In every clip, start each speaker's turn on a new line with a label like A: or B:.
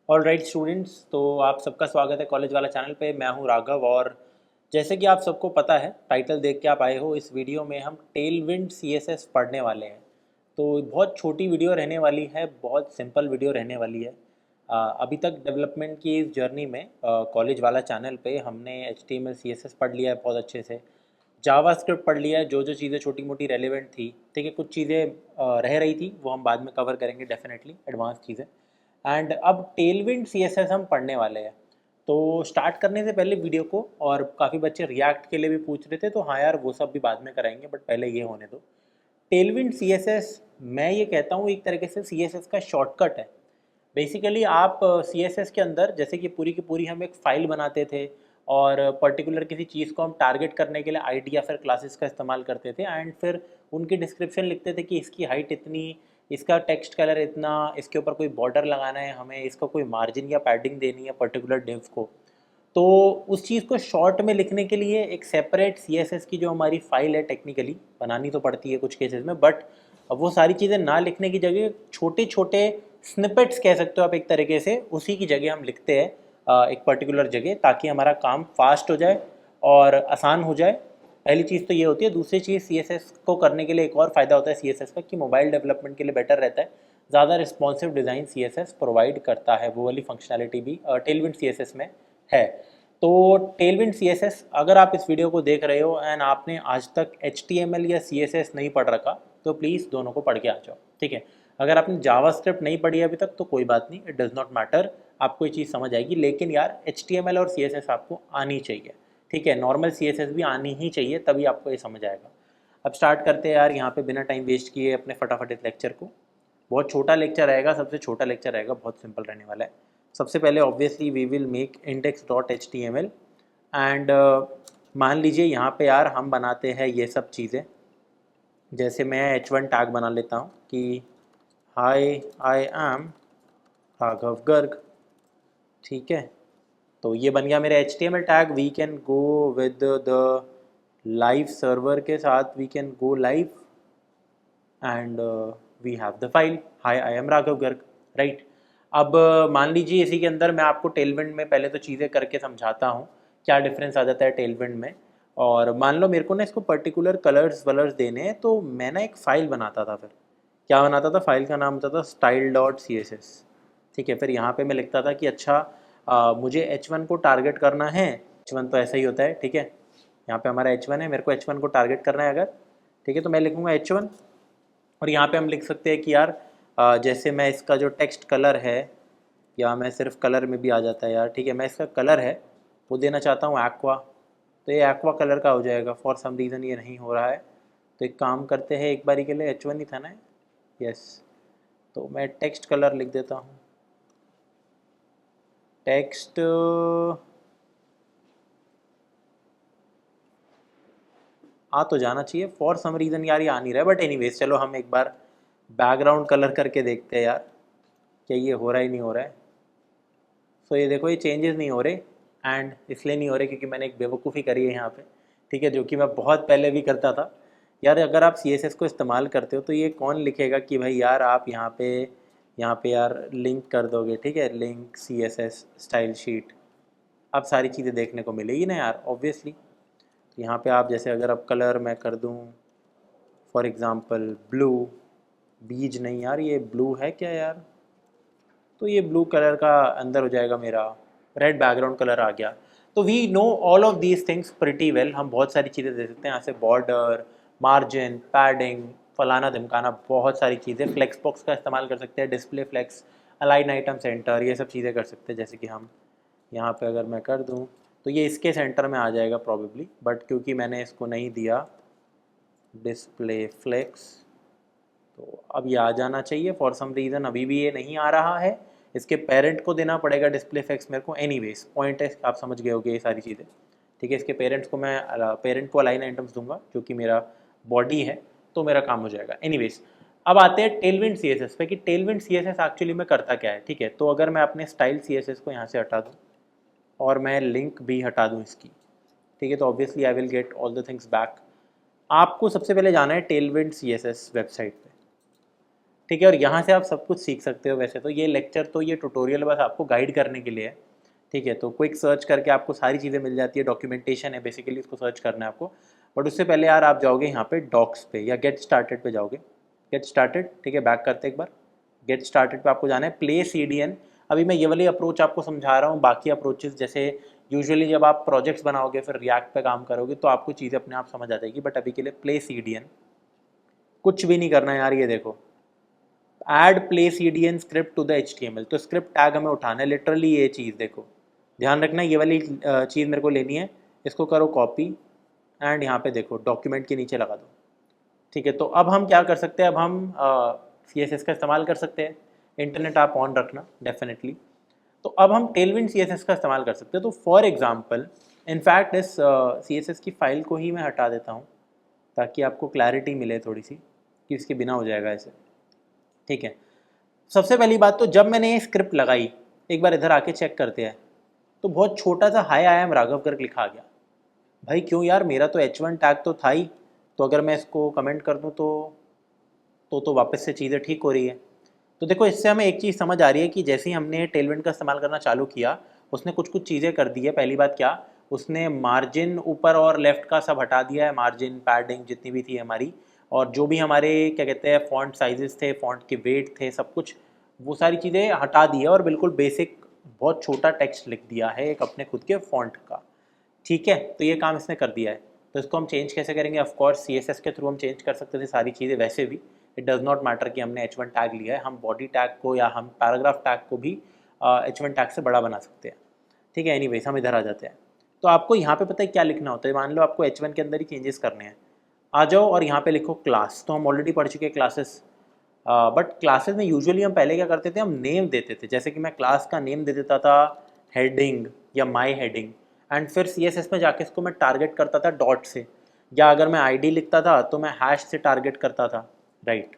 A: All right students, तो आप सबका स्वागत है कॉलेज वाला चैनल पे। मैं हूं राघव और जैसे कि आप सबको पता है, टाइटल देख के आप आए हो। इस वीडियो में हम टेलविंड सीएसएस पढ़ने वाले हैं। तो बहुत छोटी वीडियो रहने वाली है, बहुत सिंपल वीडियो रहने वाली है। अभी तक डेवलपमेंट की इस जर्नी में कॉलेज वाला चैनल पे हमने HTML CSS पढ़ लिया है बहुत अच्छे से। जावास्क्रिप्ट पढ़ लिया है, जो जो चीज़ें छोटी मोटी रेलेवेंट थी। ठीक है, कुछ चीज़ें रह रही थी, वो हम बाद में कवर करेंगे डेफिनेटली, एडवांस चीज़ें। एंड अब टेलविंड सीएसएस हम पढ़ने वाले हैं। तो स्टार्ट करने से पहले वीडियो को, और काफ़ी बच्चे रिएक्ट के लिए भी पूछ रहे थे, तो हाँ यार वो सब भी बाद में कराएंगे, बट पहले ये होने दो। टेलविंड सीएसएस, मैं ये कहता हूँ एक तरीके से सीएसएस का शॉर्टकट है। बेसिकली आप सीएसएस के अंदर जैसे कि पूरी की पूरी हम एक फ़ाइल बनाते थे, और पर्टिकुलर किसी चीज़ को हम टारगेट करने के लिए आईडी या फिर क्लासेस का इस्तेमाल करते थे, एंड फिर उनकी डिस्क्रिप्शन लिखते थे कि इसकी हाइट इतनी, इसका टेक्स्ट कलर इतना, इसके ऊपर कोई बॉर्डर लगाना है हमें, इसका कोई मार्जिन या पैडिंग देनी है पर्टिकुलर डिव को। तो उस चीज़ को शॉर्ट में लिखने के लिए एक सेपरेट सीएसएस की जो हमारी फाइल है, टेक्निकली बनानी तो पड़ती है कुछ केसेस में, बट अब वो सारी चीज़ें ना लिखने की जगह छोटे छोटे स्निपेट्स कह सकते हो आप एक तरीके से, उसी की जगह हम लिखते हैं एक पर्टिकुलर जगह, ताकि हमारा काम फास्ट हो जाए और आसान हो जाए। पहली चीज़ तो ये होती है। दूसरी चीज़, सीएसएस को करने के लिए एक और फ़ायदा होता है सीएसएस का, कि मोबाइल डेवलपमेंट के लिए बेटर रहता है। ज़्यादा रिस्पॉन्सिव डिज़ाइन सीएसएस प्रोवाइड करता है, वो वाली फंक्शनैलिटी भी टेलविंड सीएसएस में है। तो टेलविंड सीएसएस, अगर आप इस वीडियो को देख रहे हो एंड आपने आज तक HTML या CSS नहीं पढ़ रखा, तो प्लीज़ दोनों को पढ़ के आ जाओ। ठीक है, अगर आपने जावास्क्रिप्ट नहीं पढ़ी अभी तक तो कोई बात नहीं, इट डज़ नॉट मैटर, आपको ये चीज़ समझ आएगी। लेकिन यार HTML और CSS आपको आनी चाहिए। ठीक है, नॉर्मल CSS भी आनी ही चाहिए, तभी आपको ये समझ आएगा। अब स्टार्ट करते हैं यार, यहाँ पे बिना टाइम वेस्ट किए अपने फटाफट इस लेक्चर को। बहुत छोटा लेक्चर रहेगा, सबसे छोटा लेक्चर रहेगा, बहुत सिंपल रहने वाला है। सबसे पहले obviously we will make index dot HTML and मान लीजिए यहाँ पे यार हम बनाते हैं ये सब चीज़ें। जैसे मैं H1 टैग बना लेता हूँ कि hi I am Raghav Garg. ठीक है, तो ये बन गया मेरा HTML tag. We can go with the live server के साथ, we can go live and we have the file hi I am Raghav Garg. Right, अब मान लीजिए इसी के अंदर मैं आपको टेलविंड में पहले तो चीज़ें करके समझाता हूँ क्या डिफरेंस आ जाता है टेलविंड में। और मान लो मेरे को ना इसको पर्टिकुलर कलर्स वलर्स देने हैं, तो मैं ना एक फ़ाइल बनाता था। फिर क्या बनाता था, फाइल का नाम होता था style.css। ठीक है, फिर यहाँ पे मैं लिखता था कि अच्छा मुझे H1 को टारगेट करना है। H1 तो ऐसा ही होता है। ठीक है, यहाँ पे हमारा H1 है, मेरे को H1 को टारगेट करना है अगर। ठीक है, तो मैं लिखूँगा H1, और यहाँ पे हम लिख सकते हैं कि यार जैसे मैं इसका जो टेक्स्ट कलर है, या मैं सिर्फ कलर में भी आ जाता है यार। ठीक है, मैं इसका कलर है वो देना चाहता हूँ एक्वा, तो ये एक्वा कलर का हो जाएगा। फॉर सम रीज़न ये नहीं हो रहा है, तो एक काम करते हैं, एक बारी के लिए H1 ही था ना। यस, तो मैं टेक्स्ट कलर लिख देता हूँ। टेक्स्ट आ तो जाना चाहिए, फॉर सम रीज़न यार ये आ नहीं रहा है, बट एनीवेज चलो हम एक बार बैकग्राउंड कलर करके देखते हैं यार, क्या ये हो रहा ही नहीं हो रहा है। सो ये देखो, ये चेंजेस नहीं हो रहे, एंड इसलिए नहीं हो रहे क्योंकि मैंने एक बेवकूफ़ी करी है यहाँ पे। ठीक है, जो कि मैं बहुत पहले भी करता था। यार अगर आप CSS को इस्तेमाल करते हो तो ये कौन लिखेगा कि भाई यार आप यहाँ पे यार लिंक कर दोगे। ठीक है, लिंक CSS स्टाइल शीट, अब सारी चीज़ें देखने को मिलेगी ना यार ऑब्वियसली। तो यहाँ पे आप जैसे अगर अब कलर मैं कर दूँ फॉर एग्ज़ाम्पल ब्लू, बीज नहीं यार, ये ब्लू है क्या यार, तो ये ब्लू कलर का अंदर हो जाएगा मेरा, रेड बैकग्राउंड कलर आ गया। तो we know all of these things pretty well, हम बहुत सारी चीज़ें दे सकते हैं यहाँ से, बॉर्डर, मार्जिन, पैडिंग, फलाना धमकाना, बहुत सारी चीज़ें। फ्लेक्स बॉक्स का इस्तेमाल कर सकते हैं, display flex, align item centre, ये सब चीज़ें कर सकते हैं। जैसे कि हम यहाँ पे अगर मैं कर दूँ तो ये इसके सेंटर में आ जाएगा प्रॉबेबली, बट क्योंकि मैंने इसको नहीं दिया डिस्प्ले फ्लेक्स, तो अब ये आ जाना चाहिए। फॉर सम रीज़न अभी भी ये नहीं आ रहा है, इसके पेरेंट को देना पड़ेगा डिस्प्ले इफेक्ट्स मेरे को। एनीवेज पॉइंट है, आप समझ गए होगे ये सारी चीज़ें। ठीक है, इसके पेरेंट्स को मैं पेरेंट को अलाइन आइटम्स दूंगा जो कि मेरा बॉडी है, तो मेरा काम हो जाएगा। एनीवेज, अब आते हैं टेलविंड CSS पे कि टेलविंड CSS एक्चुअली में करता क्या है। ठीक है, तो अगर मैं अपने स्टाइल CSS को यहाँ से हटा दूँ और मैं लिंक भी हटा दूँ इसकी, ठीक है, तो obviously I will get all the things back. आपको सबसे पहले जाना है टेलविंड CSS वेबसाइट पे। ठीक है। और यहाँ से आप सब कुछ सीख सकते हो। वैसे तो ये लेक्चर तो ये ट्यूटोरियल बस आपको गाइड करने के लिए है, ठीक है। तो क्विक सर्च करके आपको सारी चीज़ें मिल जाती है, डॉक्यूमेंटेशन है बेसिकली, इसको सर्च करना है आपको। बट उससे पहले यार आप जाओगे यहाँ पे डॉक्स पे या गेट स्टार्टेड पे जाओगे, गेट स्टार्टेड, ठीक है। बैक करते एक बार, गेट स्टार्टेड पे आपको जाना है, प्ले CDN। अभी मैं ये वाली अप्रोच आपको समझा रहा हूँ, बाकी अप्रोचेस जैसे यूजुअली जब आप प्रोजेक्ट्स बनाओगे फिर रिएक्ट पे काम करोगे तो आपको चीज़ें अपने आप समझ आ जाएगी। बट अभी के लिए प्ले CDN, कुछ भी नहीं करना है यार। ये देखो, add play CDN script to the HTML, तो स्क्रिप्ट टैग हमें उठाना है लिटरली। ये चीज़ देखो, ध्यान रखना, ये वाली चीज़ मेरे को लेनी है। इसको करो कॉपी एंड यहाँ पे देखो डॉक्यूमेंट के नीचे लगा दो, ठीक है। तो अब हम क्या कर सकते हैं, अब हम CSS का इस्तेमाल कर सकते हैं। इंटरनेट आप ऑन रखना डेफिनेटली। तो अब हम टेलविंड CSS का इस्तेमाल कर सकते हैं। तो फॉर एग्जांपल, इनफैक्ट इस CSS की फ़ाइल को ही मैं हटा देता हूँ ताकि आपको क्लैरिटी मिले थोड़ी सी कि इसके बिना हो जाएगा ऐसे, ठीक है। सबसे पहली बात तो जब मैंने ये स्क्रिप्ट लगाई, एक बार इधर आके चेक करते हैं, तो बहुत छोटा सा हाय आई एम राघव करके लिखा आ गया। भाई क्यों यार, मेरा तो H1 टैग तो था ही। तो अगर मैं इसको कमेंट कर दूँ तो वापस से चीज़ें ठीक हो रही है। तो देखो, इससे हमें एक चीज़ समझ आ रही है कि जैसे ही हमने टेलविंड का इस्तेमाल करना चालू किया, उसने कुछ कुछ चीज़ें कर दी है। पहली बात क्या, उसने मार्जिन ऊपर और लेफ्ट का सब हटा दिया है, मार्जिन पैडिंग जितनी भी थी हमारी, और जो भी हमारे क्या कहते हैं फॉन्ट साइजेस थे, फॉन्ट के वेट थे, सब कुछ वो सारी चीज़ें हटा दी है और बिल्कुल बेसिक बहुत छोटा टेक्स्ट लिख दिया है एक अपने खुद के फॉन्ट का, ठीक है। तो ये काम इसने कर दिया है। तो इसको हम चेंज कैसे करेंगे, ऑफ कोर्स CSS के थ्रू हम चेंज कर सकते थे सारी चीज़ें। वैसे भी इट डज़ नॉट मैटर कि हमने H1 टैग लिया है, हम बॉडी टैग को या हम पैराग्राफ टैग को भी H1 टैग से बड़ा बना सकते हैं, ठीक है। एनीवेज हम इधर आ जाते हैं। तो आपको यहाँ पे पता है क्या लिखना होता है, मान लो आपको H1 के अंदर ही चेंजेस करने हैं, आ जाओ और यहाँ पे लिखो क्लास। तो हम ऑलरेडी पढ़ चुके हैं क्लासेस, बट क्लासेस में यूजुअली हम पहले क्या करते थे, हम नेम देते थे। जैसे कि मैं क्लास का नेम दे देता था हेडिंग या माई हेडिंग, एंड फिर CSS में जाके इसको मैं टारगेट करता था डॉट से, या अगर मैं ID लिखता था तो मैं हैश से टारगेट करता था, राइट।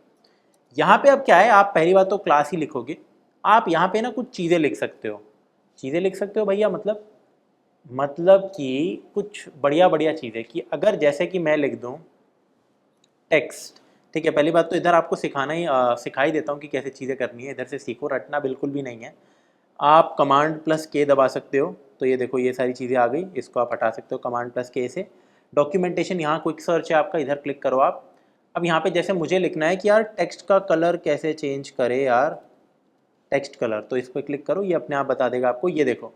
A: यहाँ पे अब क्या है, आप पहली बात तो क्लास ही लिखोगे। आप यहाँ पे ना कुछ चीज़ें लिख सकते हो, चीज़ें लिख सकते हो भैया, मतलब कि कुछ बढ़िया बढ़िया चीज़ें, कि अगर जैसे कि मैं लिख दूँ टेक्स्ट, ठीक है। पहली बात तो इधर आपको सिखा ही देता हूँ कि कैसे चीज़ें करनी है, इधर से सीखो, रटना बिल्कुल भी नहीं है। आप Command+K दबा सकते हो, तो ये देखो ये सारी चीज़ें आ गई, इसको आप हटा सकते हो Command+K से। डॉक्यूमेंटेशन, यहाँ क्विक सर्च है आपका, इधर क्लिक करो आप। अब यहाँ पे जैसे मुझे लिखना है कि यार टेक्स्ट का कलर कैसे चेंज करे यार, टेक्स्ट कलर, तो इस पर क्लिक करो, ये अपने आप बता देगा आपको। ये देखो,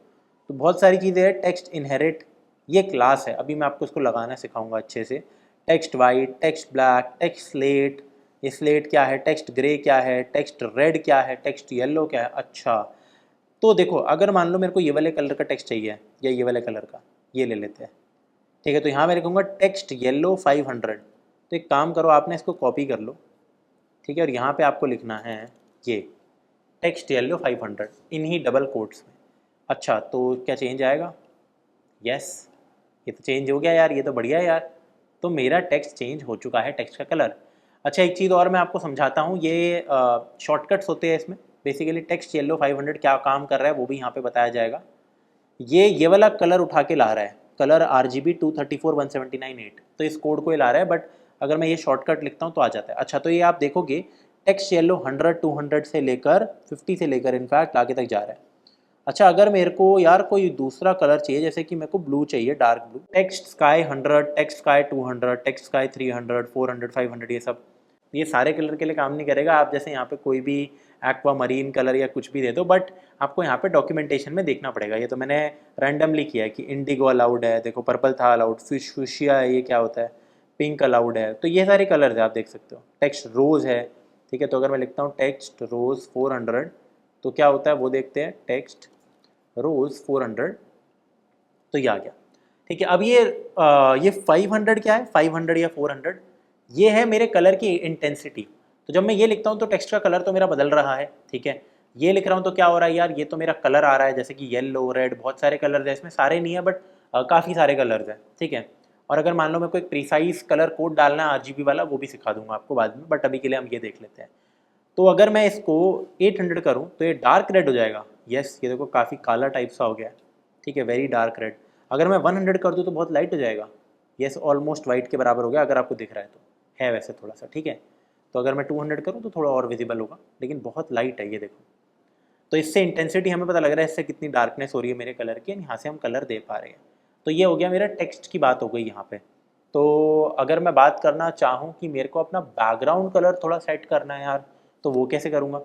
A: तो बहुत सारी चीज़ें हैं। टेक्स्ट इनहेरिट, ये क्लास है, अभी मैं आपको इसको लगाना सिखाऊंगा अच्छे से। Text white, text black, text slate, ये स्लेट क्या है, टेक्स्ट ग्रे क्या है, टेक्स्ट रेड क्या है, टेक्स्ट येलो क्या है। अच्छा, तो देखो अगर मान लो मेरे को ये वाले कलर का टेक्स्ट चाहिए या ये वाले कलर का, ये ले लेते हैं, ठीक है। तो यहाँ मैं लिखूँगा टेक्स्ट येलो 500। तो एक काम करो, आपने इसको कॉपी कर लो, ठीक है। और यहाँ पे आपको लिखना है ये टेक्स्ट येलो 500 इन्हीं डबल कोट्स में। अच्छा, तो क्या चेंज आएगा? यस, ये तो चेंज हो गया यार, ये तो बढ़िया है यार। तो मेरा टेक्स्ट चेंज हो चुका है, टेक्स्ट का कलर। अच्छा, एक चीज़ और मैं आपको समझाता हूँ, ये शॉर्टकट्स होते हैं इसमें। बेसिकली टेक्स्ट येलो 500 क्या काम कर रहा है वो भी यहाँ पे बताया जाएगा। ये वाला कलर उठा के ला रहा है, कलर RGB 2341798, तो इस कोड को ये ला रहा है। बट अगर मैं ये शॉर्टकट लिखता हूँ तो आ जाता है। अच्छा, तो ये आप देखोगे टेक्स्ट येलो 100 200 से लेकर 50 से लेकर इनफैक्ट आगे तक जा रहा है। अच्छा, अगर मेरे को यार कोई दूसरा कलर चाहिए, जैसे कि मेरे को ब्लू चाहिए, dark blue, text sky 100, text sky 200, text sky 300, 400, 500, ये सब, ये सारे कलर के लिए काम नहीं करेगा। आप जैसे यहाँ पे कोई भी एक्वा मरीन कलर या कुछ भी दे दो, बट आपको यहाँ पे डॉक्यूमेंटेशन में देखना पड़ेगा। ये तो मैंने रैंडमली किया है कि इंडिगो अलाउड है, देखो पर्पल था अलाउड, फिशिया है, ये क्या होता है, पिंक अलाउड है। तो ये सारे कलर्स है, आप देख सकते हो। टेक्स्ट रोज़ है, ठीक है। तो अगर मैं लिखता हूँ टेक्स्ट रोज़ 400, तो क्या होता है वो देखते हैं, टेक्स्ट रोज़ 400, तो ये आ गया, ठीक है। अब ये 500 क्या है, 500 या 400, ये है मेरे कलर की इंटेंसिटी। तो जब मैं ये लिखता हूँ तो टेक्स्ट का कलर तो मेरा बदल रहा है, ठीक है। ये लिख रहा हूँ तो क्या हो रहा है यार, ये तो मेरा कलर आ रहा है, जैसे कि येलो, रेड, बहुत सारे कलर्स हैं इसमें, सारे नहीं है बट काफ़ी सारे कलर्स हैं, ठीक है। और अगर मान लो मेरे को एक प्रिसाइज कलर कोड डालना है RGB वाला, वो भी सिखा दूंगा आपको बाद में, बट अभी के लिए हम ये देख लेते हैं। तो अगर मैं इसको 800 करूँ तो ये डार्क रेड हो जाएगा। यस, ये देखो काफ़ी काला टाइप सा हो गया है, ठीक है, वेरी डार्क रेड। अगर मैं 100 कर दूँ तो बहुत लाइट हो जाएगा। यस, ऑलमोस्ट वाइट के बराबर हो गया, अगर आपको दिख रहा है तो, है वैसे थोड़ा सा, ठीक है। तो अगर मैं 200 करूँ तो थोड़ा और विजिबल होगा, लेकिन बहुत लाइट है ये देखो। तो इससे इंटेंसिटी हमें पता लग रहा है इससे कितनी डार्कनेस हो रही है मेरे कलर की, यहाँ से हम कलर दे पा रहे हैं। तो ये हो गया मेरा टेक्स्ट की बात हो गई यहाँ पे। तो अगर मैं बात करना चाहूँ कि मेरे को अपना बैकग्राउंड कलर थोड़ा सेट करना है यार, तो वो कैसे करूँगा?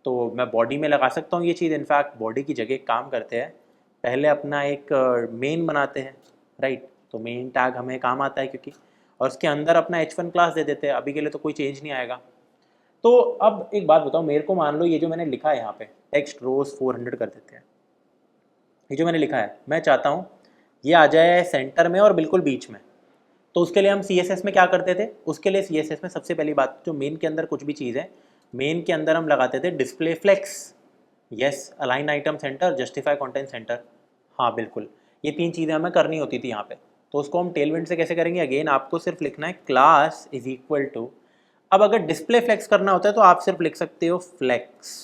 A: तो मैं बॉडी में लगा सकता हूँ ये चीज़। इनफैक्ट बॉडी की जगह एक काम करते हैं, पहले अपना एक मेन बनाते हैं, राइट। तो मेन टैग हमें काम आता है क्योंकि, और उसके अंदर अपना H1 क्लास दे देते हैं। अभी के लिए तो कोई चेंज नहीं आएगा। तो अब एक बात बताओ मेरे को, मान लो ये जो मैंने लिखा है यहाँ पे टेक्स्ट रोज 400 कर देते हैं, ये जो मैंने लिखा है मैं चाहता हूँ ये आ जाए सेंटर में और बिल्कुल बीच में। तो उसके लिए हम CSS में क्या करते थे? उसके लिए CSS में सबसे पहली बात, जो मेन के अंदर कुछ भी चीज़ है, मेन के अंदर हम लगाते थे display flex, yes, align item centre, justify content centre. हाँ बिल्कुल, ये 3 चीज़ें हमें करनी होती थी यहाँ पे। तो उसको हम टेलविंड से कैसे करेंगे? अगेन आपको सिर्फ लिखना है क्लास इज इक्वल टू, अब अगर डिस्प्ले फ्लेक्स करना होता है तो आप सिर्फ लिख सकते हो फ्लेक्स,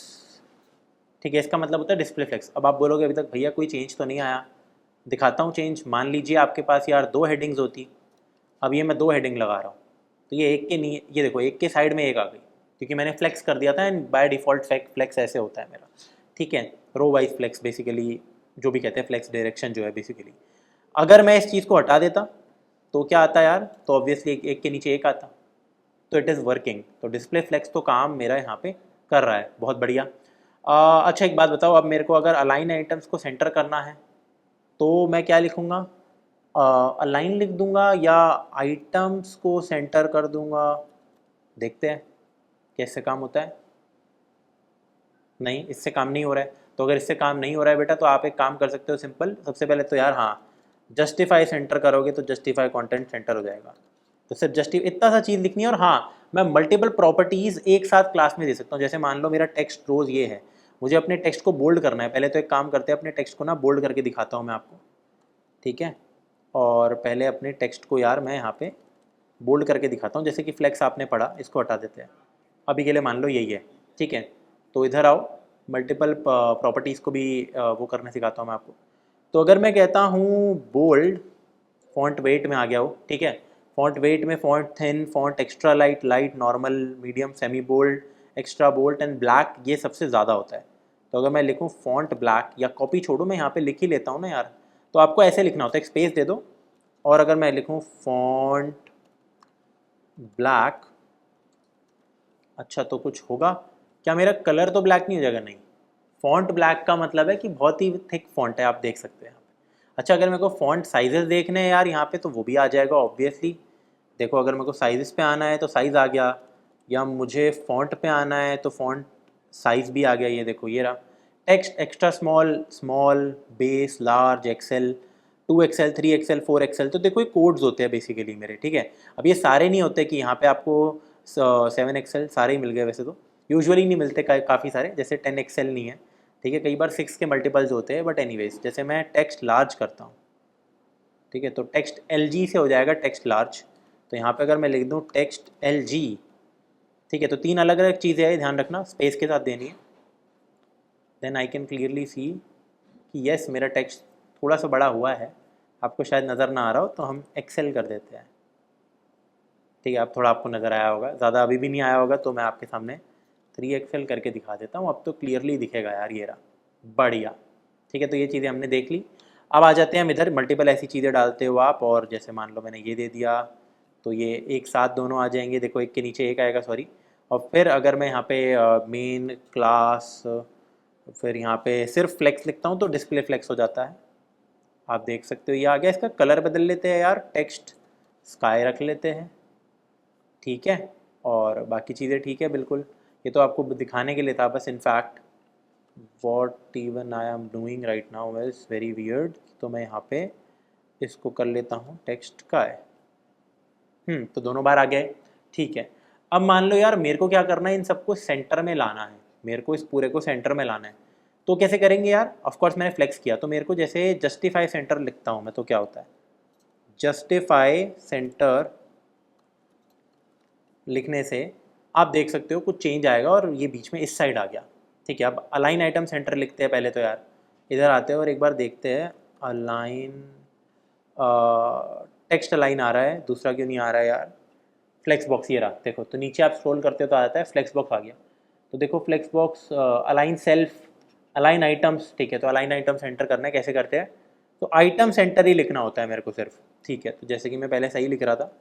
A: ठीक है। इसका मतलब होता है डिस्प्ले फ्लेक्स। अब आप बोलोगे अभी तक भैया कोई चेंज तो नहीं आया, दिखाता हूँ चेंज। मान लीजिए आपके पास यार 2 हेडिंग्स होती, अब ये मैं 2 हेडिंग लगा रहा हूँ, तो ये एक के नहीं, ये देखो एक के साइड में एक आ गई क्योंकि मैंने फ्लेक्स कर दिया था। एंड बाय डिफ़ॉल्ट फ्लेक्स ऐसे होता है मेरा, ठीक है। रो वाइज फ्लेक्स बेसिकली जो भी कहते हैं, फ्लेक्स डायरेक्शन जो है बेसिकली। अगर मैं इस चीज़ को हटा देता तो क्या आता यार? तो ऑब्वियसली एक के नीचे एक आता। तो इट इज़ वर्किंग। तो डिस्प्ले फ्लेक्स तो काम मेरा यहाँ पे कर रहा है, बहुत बढ़िया। अच्छा एक बात बताओ, अब मेरे को अगर अलाइन आइटम्स को सेंटर करना है तो मैं क्या लिखूँगा? अलाइन लिख दूंगा या आइटम्स को सेंटर कर दूंगा? देखते हैं कैसे काम होता है। नहीं, इससे काम नहीं हो रहा है। तो अगर इससे काम नहीं हो रहा है बेटा, तो आप एक काम कर सकते हो सिंपल। सबसे पहले तो यार हाँ, जस्टिफाई सेंटर करोगे तो जस्टिफाई कंटेंट सेंटर हो जाएगा। तो सिर्फ इतना सा चीज़ लिखनी है। और हाँ, मैं मल्टीपल प्रॉपर्टीज़ एक साथ क्लास में दे सकता हूँ। जैसे मान लो मेरा टेक्स्ट रोज ये है, मुझे अपने टेक्स्ट को बोल्ड करना है। पहले तो एक काम करते हैं, अपने टेक्स्ट को ना बोल्ड करके दिखाता हूँ मैं आपको, ठीक है। और पहले अपने टेक्स्ट को यार मैं यहाँ पे बोल्ड करके दिखाता हूँ। जैसे कि फ्लेक्स आपने पढ़ा, इसको हटा देते हैं। अभी के लिए मान लो यही है, ठीक है। तो इधर आओ, मल्टीपल प्रॉपर्टीज़ को भी वो करने सिखाता हूँ मैं आपको। तो अगर मैं कहता हूँ बोल्ड, फॉन्ट वेट में आ गया हो, ठीक है। फॉन्ट वेट में font thin, font extra light, light, normal, medium, semi bold, extra bold and black, ये सबसे ज़्यादा होता है। तो अगर मैं लिखूँ फॉन्ट ब्लैक, या कॉपी छोड़ो मैं यहाँ पे लिख ही लेता हूँ ना यार, तो आपको ऐसे लिखना होता है, एक स्पेस दे दो। और अगर मैं लिखूँ फॉन्ट ब्लैक, अच्छा तो कुछ होगा क्या? मेरा कलर तो ब्लैक नहीं हो जाएगा? नहीं, फॉन्ट ब्लैक का मतलब है कि बहुत ही थिक फॉन्ट है, आप देख सकते हैं यहाँ पे। अच्छा अगर मेरे को फॉन्ट साइजेस देखने हैं यार यहाँ पे, तो वो भी आ जाएगा ऑब्वियसली। देखो अगर मेरे को साइजेस पे आना है तो साइज़ आ गया, या मुझे फॉन्ट पे आना है तो फॉन्ट साइज़ भी आ गया। ये देखो ये रहा, text extra small, small, base, large, XL, 2XL, 3XL, 4XL। तो देखो ये कोड्स होते हैं बेसिकली मेरे, ठीक है। अब ये सारे नहीं होते कि यहाँ पे आपको 7XL सारे ही मिल गए, वैसे तो यूजुअली नहीं मिलते, काफ़ी सारे, जैसे 10XL नहीं है, ठीक है। कई बार 6 के मल्टीपल्स होते हैं। बट एनीवेज, जैसे मैं टेक्स्ट लार्ज करता हूँ, ठीक है, तो टेक्स्ट LG से हो जाएगा टेक्स्ट लार्ज। तो यहाँ पे अगर मैं लिख दूँ टेक्स्ट LG, ठीक है, तो 3 अलग अलग चीज़ें हैं, ध्यान रखना स्पेस के साथ देनी है। Then I can clearly see कि यस मेरा टेक्स्ट थोड़ा सा बड़ा हुआ है। आपको शायद नज़र ना आ रहा हो तो हम एक्सेल कर देते हैं, ठीक है। अब थोड़ा आपको नज़र आया होगा, ज़्यादा अभी भी नहीं आया होगा, तो मैं आपके सामने 3XL करके दिखा देता हूँ। अब तो क्लियरली दिखेगा यार, ये रहा, बढ़िया, ठीक है। तो ये चीज़ें हमने देख ली। अब आ जाते हैं हम इधर, मल्टीपल ऐसी चीज़ें डालते हो आप, और जैसे मान लो मैंने ये दे दिया, तो ये एक साथ दोनों आ जाएंगे। देखो एक के नीचे एक आएगा, सॉरी। और फिर अगर मैं यहाँ पे मेन क्लास, फिर यहाँ पे सिर्फ फ्लेक्स लिखता हूँ तो डिस्प्ले फ्लेक्स हो जाता है, आप देख सकते हो ये आ गया। इसका कलर बदल लेते हैं यार, टेक्स्ट स्काई रख लेते हैं, ठीक है। और बाकी चीज़ें ठीक है बिल्कुल। ये तो आपको दिखाने के लिए था बस। In fact what even I am doing right now is very weird. तो मैं यहाँ पे इसको कर लेता हूँ टेक्स्ट का है, तो दोनों बार आ गए, ठीक है। अब मान लो यार मेरे को क्या करना है, इन सबको सेंटर में लाना है, मेरे को इस पूरे को सेंटर में लाना है। तो कैसे करेंगे यार? ऑफ कोर्स मैंने फ्लेक्स किया, तो मेरे को जैसे जस्टिफाई सेंटर लिखता हूँ मैं, तो क्या होता है, जस्टिफाई सेंटर लिखने से आप देख सकते हो कुछ चेंज आएगा, और ये बीच में इस साइड आ गया, ठीक है। अब अलाइन आइटम सेंटर लिखते हैं पहले तो यार, इधर आते हैं और एक बार देखते हैं अलाइन, टेक्स्ट अलाइन आ रहा है, दूसरा क्यों नहीं आ रहा है यार? फ्लेक्स बॉक्स ये रहा, देखो तो नीचे आप स्क्रॉल करते हो तो आता है फ्लेक्स बॉक्स आ गया। तो देखो flex box align self, align items, ठीक है। तो अलाइन आइटम्स एंटर करना है, कैसे करते हैं, तो आइटम सेंटर ही लिखना होता है मेरे को सिर्फ, ठीक है। तो जैसे कि मैं पहले सही लिख रहा था,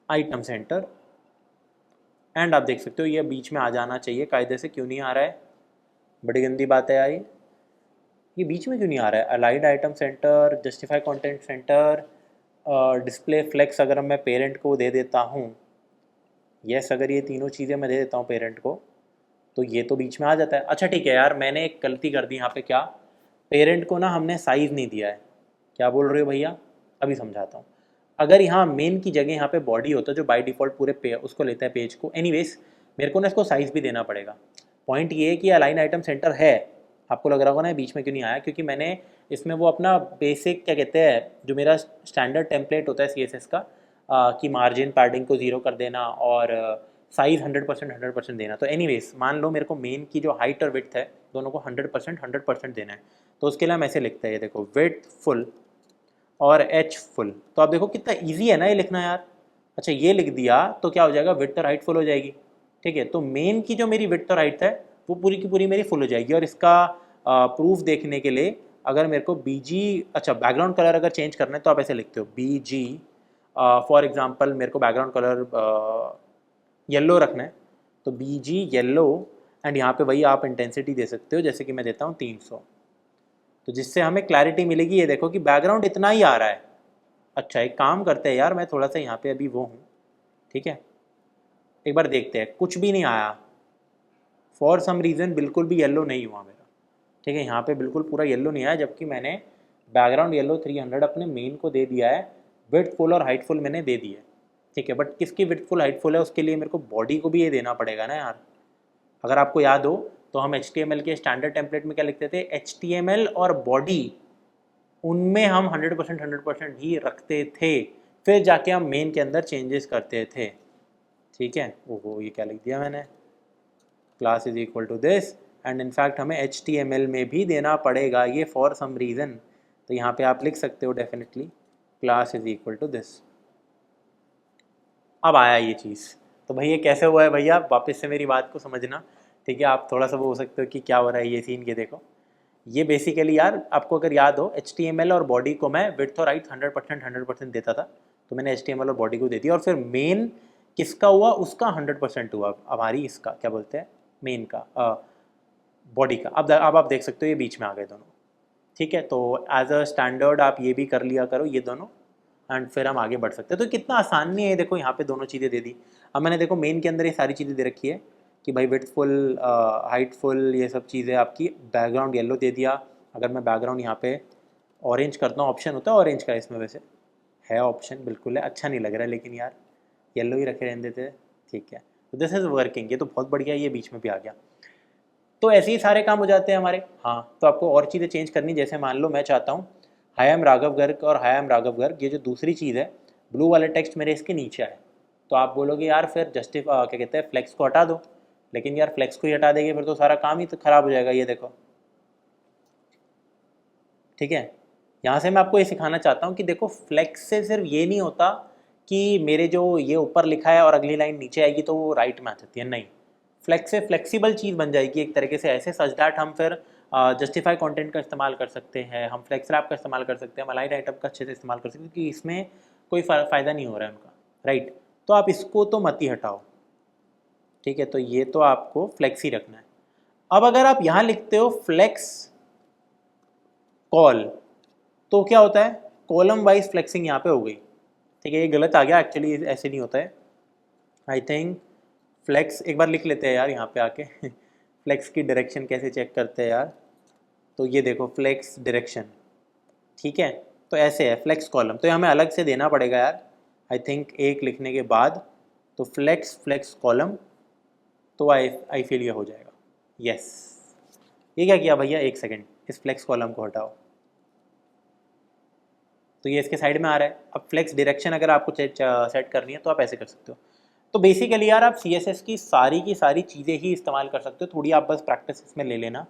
A: आइटम सेंटर, एंड आप देख सकते हो ये बीच में आ जाना चाहिए कायदे से, क्यों नहीं आ रहा है, बड़ी गंदी बात है यार ये बीच में क्यों नहीं आ रहा है। Aligned item centre, justify content centre, display flex अगर मैं पेरेंट को दे देता हूँ, यस अगर ये तीनों चीज़ें मैं दे देता हूँ पेरेंट को, तो ये तो बीच में आ जाता है। अच्छा ठीक है यार, मैंने एक गलती कर दी यहाँ पे, क्या, पेरेंट को ना हमने साइज़ नहीं दिया है। क्या बोल रहे हो भैया, अभी समझाता हूँ। अगर यहाँ मेन की जगह यहाँ पे बॉडी होता है जो बाय डिफ़ॉल्ट पूरे पे उसको लेता है पेज को, एनीवेज मेरे को ना इसको साइज़ भी देना पड़ेगा। पॉइंट ये है कि अलाइन आइटम सेंटर है, आपको लग रहा होगा ना बीच में क्यों नहीं आया, क्योंकि मैंने इसमें वो अपना बेसिक क्या कहते हैं, जो मेरा स्टैंडर्ड टेम्पलेट होता है CSS का, कि मार्जिन पैडिंग को 0 कर देना और साइज़ 100% देना। तो एनीवेज मान लो मेरे को मेन की जो हाइट और विड्थ है दोनों को 100% देना है, तो उसके लिए हम ऐसे लिखते हैं, ये देखो विड्थ फुल और एच फुल। तो आप देखो कितना इजी है ना ये लिखना यार। अच्छा ये लिख दिया तो क्या हो जाएगा, विड्थ और हाइट फुल हो जाएगी, ठीक है। तो मेन की जो मेरी विड्थ और हाइट है वो पूरी की पूरी मेरी फुल हो जाएगी। और इसका प्रूफ देखने के लिए अगर मेरे को BG, अच्छा बैकग्राउंड कलर अगर चेंज करना है तो आप ऐसे लिखते हो BG, फॉर एग्जांपल मेरे को बैकग्राउंड कलर येलो रखना है, तो BG येलो, एंड यहाँ पे वही आप इंटेंसिटी दे सकते हो, जैसे कि मैं देता हूँ 300, तो जिससे हमें क्लैरिटी मिलेगी। ये देखो कि बैकग्राउंड इतना ही आ रहा है। अच्छा एक काम करते हैं यार, मैं थोड़ा सा यहाँ पे अभी वो हूँ, ठीक है, एक बार देखते हैं, कुछ भी नहीं आया फॉर सम रीज़न, बिल्कुल भी येलो नहीं हुआ मेरा, ठीक है। यहाँ पे बिल्कुल पूरा येलो नहीं आया, जबकि मैंने बैकग्राउंड येलो 300 अपने मेन को दे दिया है, विड्थ फुल और हाइट फुल मैंने दे दी है, ठीक है। बट किसकी विड्थ फुल हाइट फुल है, उसके लिए मेरे को बॉडी को भी ये देना पड़ेगा ना यार। अगर आपको याद हो तो हम HTML के स्टैंडर्ड टेम्पलेट में क्या लिखते थे, HTML और बॉडी, उनमें हम 100% ही रखते थे, फिर जाके हम मेन के अंदर चेंजेस करते थे, ठीक है। ओहो ये क्या लिख दिया मैंने, class is equal to this, and in fact हमें HTML में भी देना पड़ेगा ये फॉर सम रीज़न। तो यहाँ पे आप लिख सकते हो definitely class is equal to this. अब आया ये चीज़, तो भैया कैसे हुआ है भैया, वापस से मेरी बात को समझना, ठीक है। आप थोड़ा सा वो हो सकते हो कि क्या हो रहा है ये सीन, ये देखो, ये बेसिकली यार आपको अगर याद हो HTML और बॉडी को मैं विड्थ और हाइट 100% देता था, तो मैंने HTML और बॉडी को दे दिया, और फिर मेन किसका हुआ, उसका 100% हुआ हमारी, इसका क्या बोलते हैं, मेन का, बॉडी का। अब आप देख सकते हो ये बीच में आ गए दोनों, ठीक है। तो एज अ स्टैंडर्ड आप ये भी कर लिया करो ये दोनों, एंड फिर हम आगे बढ़ सकते हैं। तो कितना आसान नहीं है, देखो यहाँ पे दोनों चीज़ें दे दी। अब मैंने देखो मेन के अंदर ये सारी चीज़ें दे रखी है कि भाई विड्थ फुल, हाइट फुल, ये सब चीज़ें आपकी, बैकग्राउंड येलो दे दिया। अगर मैं बैकग्राउंड यहाँ पे ऑरेंज करता हूँ, ऑप्शन होता है ऑरेंज का इसमें, वैसे है ऑप्शन, बिल्कुल है, अच्छा नहीं लग रहा है लेकिन यार येलो ही रखे रहने देते, ठीक है। तो दिस इज़ वर्किंग, ये तो बहुत बढ़िया, ये बीच में भी आ गया। तो ऐसे ही सारे काम हो जाते हैं हमारे। हाँ तो आपको और चीज़ें चेंज करनी, जैसे मान लो मैं चाहता हूँ हाई एम राघव गर्ग और हाई एम राघव गर्ग, ये जो दूसरी चीज़ है, ब्लू वाले टेक्स्ट मेरे इसके नीचे आए, तो आप बोलोगे यार फिर क्या कहते हैं, फ्लेक्स को हटा दो। लेकिन यार फ्लेक्स को ही हटा देंगे फिर तो सारा काम ही तो ख़राब हो जाएगा, ये देखो, ठीक है। यहाँ से मैं आपको ये सिखाना चाहता हूँ कि देखो फ्लेक्स से सिर्फ ये नहीं होता कि मेरे जो ये ऊपर लिखा है और अगली लाइन नीचे आएगी तो वो राइट में आ जाती है, नहीं, फ्लेक्स से फ्लेक्सिबल चीज़ बन जाएगी एक तरीके से, ऐसे सच दैट हम फिर जस्टिफाई कंटेंट का इस्तेमाल कर सकते हैं, हम फ्लेक्स रैप का इस्तेमाल कर सकते हैं, हम अलाइड आइटम का अच्छे से इस्तेमाल कर सकते हैं, क्योंकि इसमें कोई फ़ायदा नहीं हो रहा है उनका, राइट। तो आप इसको तो मत ही हटाओ, ठीक है। तो ये तो आपको फ्लेक्स ही रखना है। अब अगर आप यहाँ लिखते हो फ्लेक्स कॉल, तो क्या होता है, कॉलम वाइज फ्लेक्सिंग यहाँ पे हो गई, ठीक है। ये गलत आ गया एक्चुअली, ऐसे नहीं होता है, आई थिंक फ्लेक्स एक बार लिख लेते हैं यार यहाँ पे आके फ्लेक्स की डायरेक्शन कैसे चेक करते हैं यार, तो ये देखो फ्लेक्स डायरेक्शन, ठीक है। तो ऐसे है फ्लेक्स कॉलम, तो ये हमें अलग से देना पड़ेगा यार, आई थिंक एक लिखने के बाद, तो फ्लेक्स फ्लेक्स कॉलम, तो आई फील ये हो जाएगा, यस। ये क्या किया भैया, एक सेकेंड, इस फ्लेक्स कॉलम को हटाओ, तो ये इसके साइड में आ रहा है। अब फ्लेक्स डायरेक्शन अगर आपको सेट करनी है तो आप ऐसे कर सकते हो। तो बेसिकली यार आप CSS की सारी चीज़ें ही इस्तेमाल कर सकते हो, थोड़ी आप बस प्रैक्टिस इसमें ले लेना।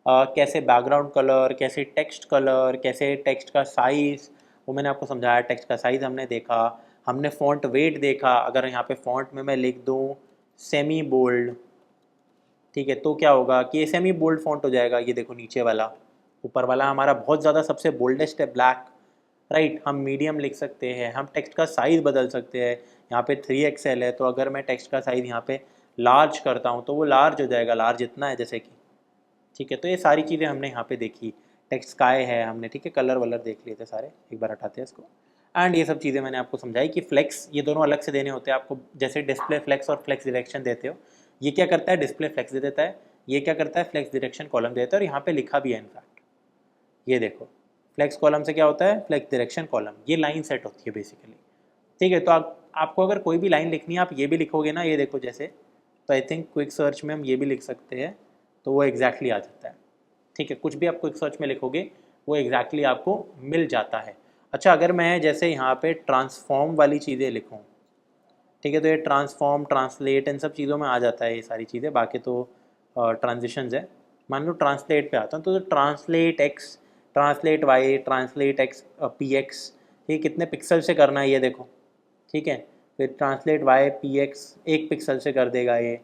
A: कैसे बैकग्राउंड कलर, कैसे टेक्स्ट कलर, कैसे टेक्स्ट का साइज़, वो मैंने आपको समझाया, टेक्स्ट का साइज़ हमने देखा, हमने फॉन्ट वेट देखा, अगर यहाँ पे फॉन्ट में मैं लिख दूँ सेमी बोल्ड, ठीक है, तो क्या होगा कि ये सेमी बोल्ड फॉन्ट हो जाएगा। ये देखो नीचे वाला, ऊपर वाला हमारा बहुत ज़्यादा सबसे बोल्डेस्ट है ब्लैक, राइट। हम मीडियम लिख सकते हैं, हम टेक्स्ट का साइज़ बदल सकते हैं। यहाँ पे 3XL है, तो अगर मैं टेक्स्ट का साइज़ यहाँ पे लार्ज करता हूँ तो वो लार्ज हो जाएगा, लार्ज इतना है जैसे कि, ठीक है। तो ये सारी चीज़ें हमने यहाँ पे देखी। टेक्स्ट स्काई है हमने, ठीक है, कलर वलर देख लिए थे सारे, एक बार हटाते हैं इसको। एंड ये सब चीज़ें मैंने आपको समझाई कि फ्लेक्स ये दोनों अलग से देने होते हैं आपको, जैसे डिस्प्ले फ्लेक्स और फ्लेक्स डायरेक्शन देते हो। ये क्या करता है, डिस्प्ले फ्लेक्स दे देता है, ये क्या करता है, फ्लेक्स डायरेक्शन कॉलम देता है, और यहाँ पे लिखा भी है इनफैक्ट, ये देखो फ्लेक्स कॉलम से क्या होता है, फ्लेक्स डायरेक्शन कॉलम, ये लाइन सेट होती है बेसिकली, ठीक है। तो आपको अगर कोई भी लाइन लिखनी है, आप ये भी लिखोगे ना, ये देखो जैसे, तो आई थिंक क्विक सर्च में हम ये भी लिख सकते हैं, तो वो एग्जैक्टली आ जाता है, ठीक है। कुछ भी आप क्विक सर्च में लिखोगे वो एग्जैक्टली आपको मिल जाता है। अच्छा, अगर मैं जैसे यहाँ पे ट्रांसफॉर्म वाली चीज़ें लिखूँ, ठीक है, तो ये ट्रांसफॉर्म, ट्रांसलेट, इन सब चीज़ों में आ जाता है ये सारी चीज़ें, बाकी तो ट्रांजिशंस है। मान लो ट्रांसलेट पे आता हूँ, तो translate X, translate Y, translate X P X, ये कितने पिक्सल से करना है ये देखो, ठीक है। फिर translate Y P X 1 pixel से कर देगा, ये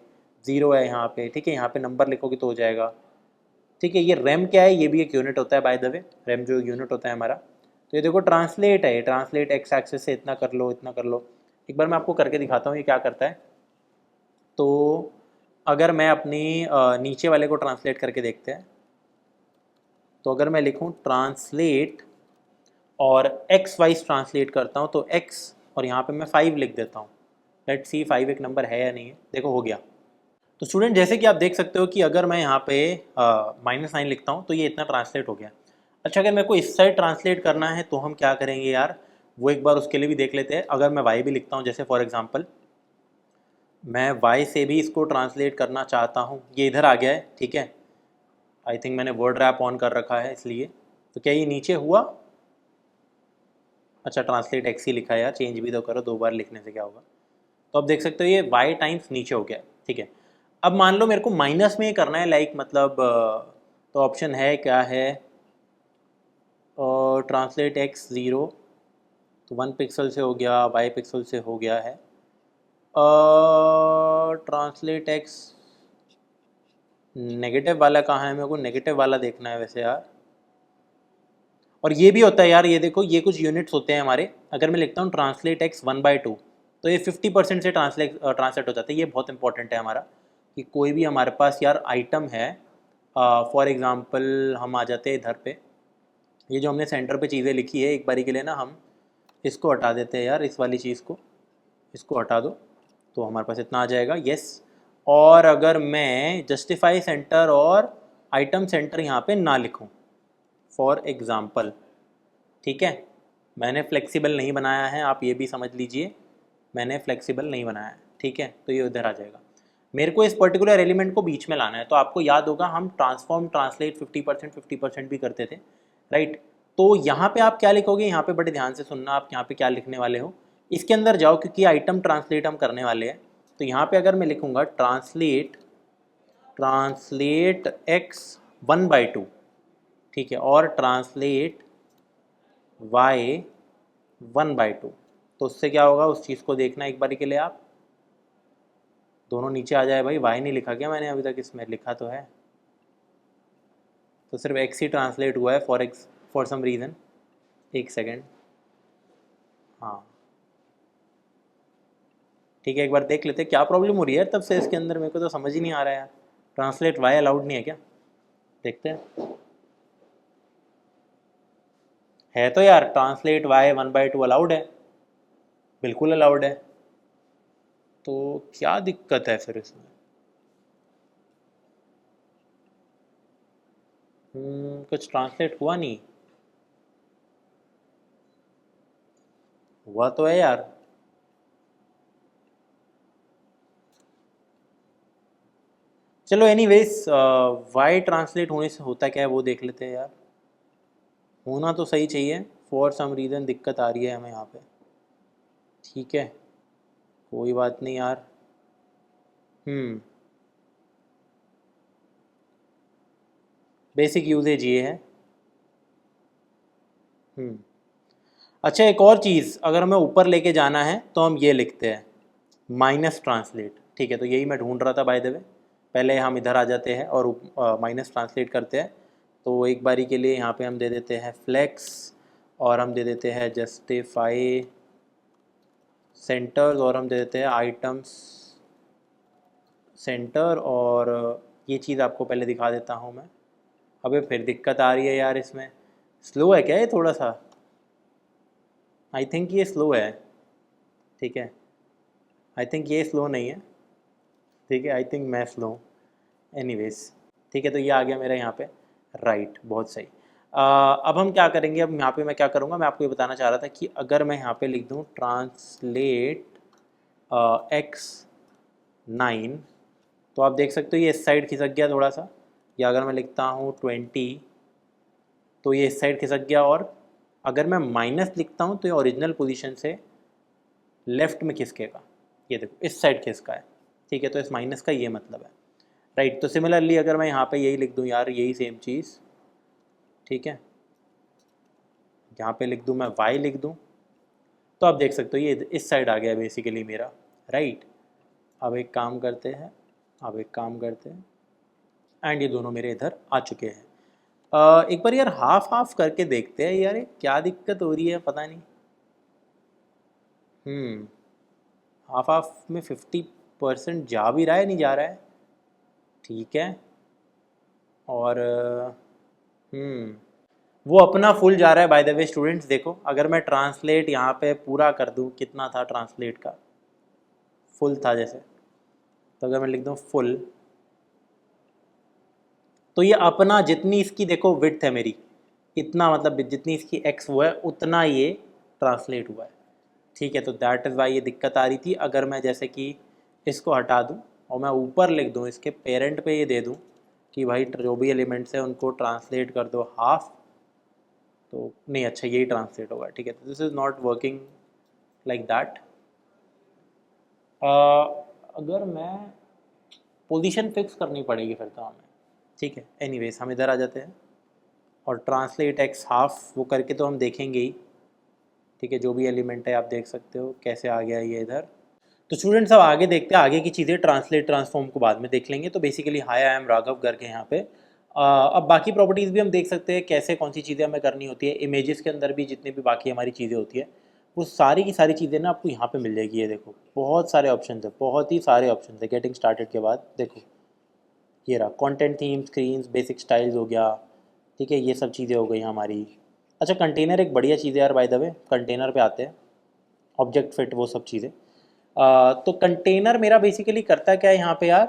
A: 0 है यहाँ पे, ठीक है। यहाँ पे नंबर लिखोगे तो हो जाएगा, ठीक है। ये रैम क्या है, ये भी एक यूनिट होता है बाय द वे, रैम जो यूनिट होता है हमारा। तो ये देखो ट्रांसलेट है, ट्रांसलेट एक्स एक्सेस से इतना कर लो, इतना कर लो। एक बार मैं आपको करके दिखाता हूँ ये क्या करता है। तो अगर मैं अपनी नीचे वाले को ट्रांसलेट करके देखते हैं, तो अगर मैं लिखूँ ट्रांसलेट और एक्स वाइज ट्रांसलेट करता हूँ, तो एक्स और यहाँ पे मैं 5 लिख देता हूँ। लेट्स सी 5 एक नंबर है या नहीं है, देखो हो गया। तो स्टूडेंट जैसे कि आप देख सकते हो कि अगर मैं यहाँ पे -9 लिखता हूँ तो ये इतना ट्रांसलेट हो गया। अच्छा, अगर मेरे को इस साइड ट्रांसलेट करना है तो हम क्या करेंगे यार, वो एक बार उसके लिए भी देख लेते हैं। अगर मैं वाई भी लिखता हूँ, जैसे फॉर एग्जांपल मैं वाई से भी इसको ट्रांसलेट करना चाहता हूँ, ये इधर आ गया है, ठीक है। आई थिंक मैंने वर्ड रैप ऑन कर रखा है इसलिए। तो क्या ये नीचे हुआ, अच्छा ट्रांसलेट एक्स ही लिखा है यार, चेंज भी तो करो, 2 बार लिखने से क्या होगा। तो अब देख सकते हो ये वाई टाइम्स नीचे हो गया, ठीक है। अब मान लो मेरे को माइनस में ये करना है, लाइक मतलब तो ऑप्शन है क्या है, ट्रांसलेट एक्स 0, तो 1 पिक्सल से हो गया, वाई पिक्सल से हो गया है। ट्रांसलेट एक्स नेगेटिव वाला कहाँ है, मेरे को नेगेटिव वाला देखना है वैसे यार। और ये भी होता है यार, ये देखो ये कुछ यूनिट्स होते हैं हमारे। अगर मैं लिखता हूँ ट्रांसलेट एक्स 1/2, तो ये 50% से ट्रांसलेट हो जाता है। ये बहुत इंपॉर्टेंट है हमारा, कि कोई भी हमारे पास यार आइटम है, फॉर एग्ज़ाम्पल हम आ जाते हैं इधर पे, ये जो हमने सेंटर पे चीज़ें लिखी है, एक बारी के लिए ना हम इसको हटा देते हैं यार, इस वाली चीज़ को, इसको हटा दो, तो हमारे पास इतना आ जाएगा, यस। और अगर मैं जस्टिफाई सेंटर और आइटम सेंटर यहाँ पे ना लिखूँ, फॉर एग्ज़ाम्पल, ठीक है, मैंने फ्लेक्सिबल नहीं बनाया है, आप ये भी समझ लीजिए, मैंने फ्लेक्सिबल नहीं बनाया है, ठीक है। तो ये उधर आ जाएगा। मेरे को इस पर्टिकुलर एलिमेंट को बीच में लाना है, तो आपको याद होगा हम ट्रांसफॉर्म ट्रांसलेट 50% भी करते थे, राइट। तो यहाँ पे आप क्या लिखोगे, यहाँ पे बड़े ध्यान से सुनना, आप यहाँ पे क्या लिखने वाले हो, इसके अंदर जाओ, क्योंकि आइटम ट्रांसलेट हम करने वाले हैं। तो यहाँ पे अगर मैं लिखूँगा ट्रांसलेट, ट्रांसलेट एक्स 1/2, ठीक है, और ट्रांसलेट वाई 1/2, तो उससे क्या होगा, उस चीज़ को देखना एक बारी के लिए आप, दोनों नीचे आ जाए भाई। वाई नहीं लिखा क्या मैंने अभी तक, इसमें लिखा तो है, तो सिर्फ एक्स ही ट्रांसलेट हुआ है फॉर सम रीज़न। एक सेकेंड, हाँ ठीक है, एक बार देख लेते क्या प्रॉब्लम हो रही है तब से इसके अंदर, मेरे को तो समझ ही नहीं आ रहा है यार। ट्रांसलेट वाई अलाउड नहीं है क्या, देखते हैं। है तो यार, ट्रांसलेट वाई 1/2 अलाउड है, बिल्कुल अलाउड है। तो क्या दिक्कत है फिर इसमें, कुछ ट्रांसलेट हुआ नहीं, हुआ तो है यार। चलो एनीवेज, वाई ट्रांसलेट होने से होता क्या है वो देख लेते हैं यार। होना तो सही चाहिए, फॉर सम रीज़न दिक्कत आ रही है हमें यहाँ पे, ठीक है, कोई बात नहीं यार। हम्म बेसिक यूजेज ये है। हम्म अच्छा एक और चीज़, अगर हमें ऊपर लेके जाना है तो हम ये लिखते हैं माइनस ट्रांसलेट। ठीक है, तो यही मैं ढूंढ रहा था बाय द वे। पहले हम इधर आ जाते हैं और माइनस ट्रांसलेट करते हैं। तो एक बारी के लिए यहाँ पे हम दे देते हैं फ्लेक्स, और हम दे देते हैं जस्टिफाई सेंटर्स, और हम दे देते हैं आइटम्स सेंटर, और ये चीज़ आपको पहले दिखा देता हूँ मैं। अबे फिर दिक्कत आ रही है यार इसमें, स्लो है क्या ये थोड़ा सा? आई थिंक ये स्लो है। ठीक है, आई थिंक ये स्लो नहीं है। ठीक है, आई थिंक मैं स्लो हूँ। एनीवेज, ठीक है, तो ये आ गया मेरा यहाँ पे राइट, बहुत सही। अब हम क्या करेंगे, अब यहाँ पे मैं क्या करूँगा, मैं आपको ये बताना चाह रहा था कि अगर मैं यहाँ पे लिख दूँ ट्रांसलेट x9, तो आप देख सकते हो ये इस साइड खिसक गया थोड़ा सा। या अगर मैं लिखता हूँ 20, तो ये इस साइड खिसक गया। और अगर मैं माइनस लिखता हूँ तो ये ओरिजिनल पोजीशन से लेफ्ट में खिसकेगा। ये देखो इस साइड खिसका है। ठीक है, तो इस माइनस का ये मतलब है राइट। तो सिमिलरली अगर मैं यहाँ पे यही लिख दूँ यार, यही सेम चीज़, ठीक है, यहाँ पे लिख दूँ मैं y लिख दूँ, तो आप देख सकते हो ये इस साइड आ गया बेसिकली मेरा राइट। अब एक काम करते हैं, अब एक काम करते हैं, एंड ये दोनों मेरे इधर आ चुके हैं। एक बार यार हाफ हाफ करके देखते हैं यार, ये क्या दिक्कत हो रही है पता नहीं। हाफ हाफ में 50% जा भी रहा है, नहीं जा रहा है। ठीक है, और वो अपना फुल जा रहा है बाय द वे स्टूडेंट्स। देखो अगर मैं ट्रांसलेट यहाँ पे पूरा कर दूँ, कितना था ट्रांसलेट का, फुल था जैसे, तो अगर मैं लिख दूँ फुल, तो ये अपना जितनी इसकी देखो विड्थ है मेरी, इतना मतलब जितनी इसकी एक्स वो है उतना ये ट्रांसलेट हुआ है। ठीक है, तो दैट इज़ वाई ये दिक्कत आ रही थी। अगर मैं जैसे कि इसको हटा दूँ और मैं ऊपर लिख दूँ, इसके पेरेंट पे ये दे दूँ कि भाई जो भी एलिमेंट्स हैं उनको ट्रांसलेट कर दो हाफ, तो नहीं, अच्छा यही ट्रांसलेट होगा। ठीक है, तो this is not working like that. अगर मैं पोजीशन फिक्स करनी पड़ेगी फिर तो हमें। ठीक है, एनीवेज हम इधर आ जाते हैं और ट्रांसलेट एक्स हाफ वो करके तो हम देखेंगे ही। ठीक है, जो भी एलिमेंट है आप देख सकते हो कैसे आ गया ये इधर। तो स्टूडेंट्स अब आगे देखते हैं, आगे की चीज़ें ट्रांसलेट ट्रांसफॉर्म को बाद में देख लेंगे। तो basically hi I am Raghav करके यहाँ पे अब बाकी प्रॉपर्टीज़ भी हम देख सकते हैं कैसे कौन सी चीज़ें हमें करनी होती है। इमेजेस के अंदर भी जितनी भी बाकी हमारी चीज़ें होती है वो सारी की सारी चीज़ें ना आपको यहाँ पे मिल जाएगी। ये देखो बहुत सारे ऑप्शन है, बहुत ही सारे ऑप्शन है। गेटिंग स्टार्टेड के बाद देखो ये रहा content, theme, screens, basic styles हो गया। ठीक है, ये सब चीज़ें हो गई हमारी। अच्छा कंटेनर एक बढ़िया चीज़ है यार बाय द वे, कंटेनर पे आते हैं, ऑब्जेक्ट फिट वो सब चीज़ें। तो कंटेनर मेरा बेसिकली करता क्या है यहाँ पे यार,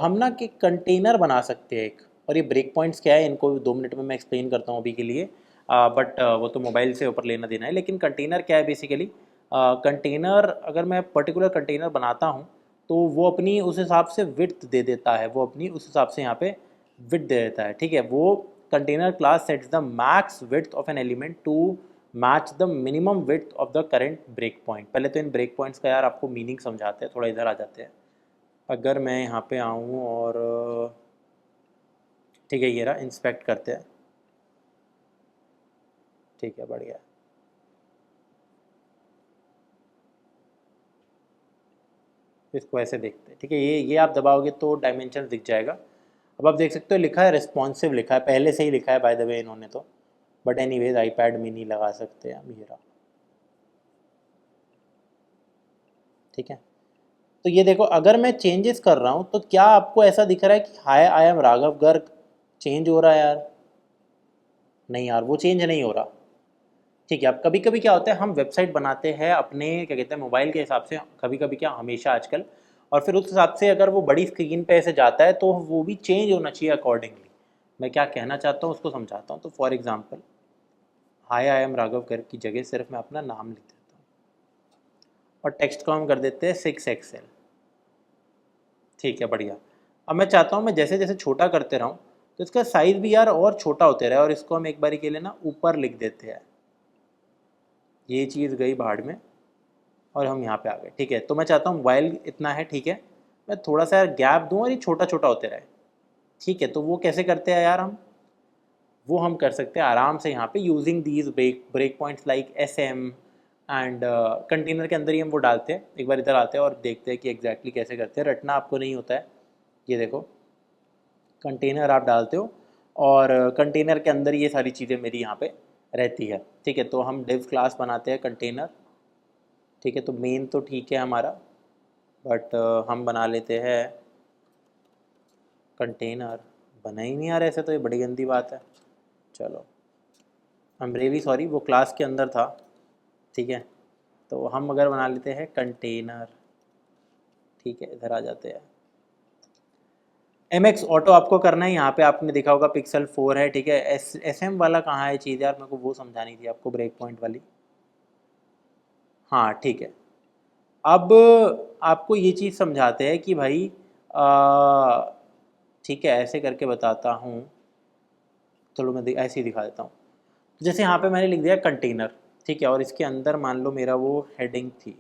A: हम ना कि कंटेनर बना सकते हैं एक। और ये ब्रेक पॉइंट्स क्या है, इनको 2 मिनट में मैं एक्सप्लेन करता हूँ अभी के लिए, बट वो तो मोबाइल से ऊपर लेना देना है। लेकिन कंटेनर क्या है बेसिकली, कंटेनर अगर मैं पर्टिकुलर कंटेनर बनाता हूँ तो वो अपनी उस हिसाब से विड्थ दे देता है, वो अपनी उस हिसाब से यहाँ पे विड्थ दे देता है। ठीक है, वो container class sets the max width of an element to match the minimum width of the current break point. पहले तो इन ब्रेक पॉइंट्स का यार आपको मीनिंग समझाते हैं, थोड़ा इधर आ जाते हैं। अगर मैं यहाँ पे आऊँ और ठीक है ये रहा, इंस्पेक्ट करते हैं। ठीक है, बढ़िया। इसको ऐसे देखते हैं। ठीक है, ये आप दबाओगे तो डायमेंशन दिख जाएगा। अब आप देख सकते हो लिखा है रिस्पॉन्सिव, लिखा है पहले से ही लिखा है बाय द वे इन्होंने तो, बट एनीवेज आईपैड मिनी लगा सकते हैं हम। ये रहा, ठीक है। तो ये देखो अगर मैं चेंजेस कर रहा हूँ तो क्या आपको ऐसा दिख रहा है कि hi I am Raghav Garg change हो रहा है यार? नहीं यार, वो चेंज नहीं हो रहा। ठीक है, अब कभी कभी क्या होता है, हम वेबसाइट बनाते हैं अपने क्या कहते हैं मोबाइल के हिसाब से, कभी कभी क्या हमेशा आजकल, और फिर उस हिसाब से अगर वो बड़ी स्क्रीन पे ऐसे जाता है तो वो भी चेंज होना चाहिए अकॉर्डिंगली। मैं क्या कहना चाहता हूँ उसको समझाता हूँ। तो for example hi I am Raghav Garg की जगह सिर्फ मैं अपना नाम लिख देता हूँ और टेक्स्ट को हम कर देते हैं 6XL। ठीक है, बढ़िया। अब मैं चाहता हूँ मैं जैसे जैसे छोटा करते रहूँ तो इसका साइज़ भी यार और छोटा होते रहे, और इसको हम एक बारी के लिए ना ऊपर लिख देते हैं। ये चीज़ गई भाड़ में और हम यहाँ पे आ गए। ठीक है, तो मैं चाहता हूँ मोबाइल इतना है, ठीक है, मैं थोड़ा सा यार गैप दूँ और ये छोटा छोटा होते रहे। ठीक है, तो वो कैसे करते हैं यार हम, वो हम कर सकते हैं आराम से यहाँ पे using these break points like SM and container के अंदर ही हम वो डालते हैं। एक बार इधर आते हैं और देखते हैं कि एग्जैक्टली कैसे करते हैं। रटना आपको नहीं होता है। ये देखो, कंटेनर आप डालते हो और कंटेनर के अंदर ये सारी चीज़ें मेरी यहाँ पे रहती है। ठीक है, तो हम डिव क्लास बनाते हैं कंटेनर। ठीक है, तो मेन तो ठीक है हमारा, बट हम बना लेते हैं कंटेनर। बना ही नहीं यार ऐसे, तो ये बड़ी गंदी बात है। चलो, आई एम रियली सॉरी, वो क्लास के अंदर था। ठीक है, तो हम अगर बना लेते हैं कंटेनर। ठीक है, इधर आ जाते हैं। MX ऑटो आपको करना है। यहाँ पे आपने देखा होगा पिक्सल 4 है। ठीक है, SM वाला कहाँ है चीज़ यार, मेरे को वो समझानी थी आपको, ब्रेक पॉइंट वाली। हाँ ठीक है, अब आपको ये चीज़ समझाते हैं कि भाई ठीक है, ऐसे करके बताता हूँ। चलो मैं ऐसे ही दिखा देता हूँ। जैसे यहाँ पे मैंने लिख दिया कंटेनर। ठीक है, और इसके अंदर मान लो मेरा वो हेडिंग थी।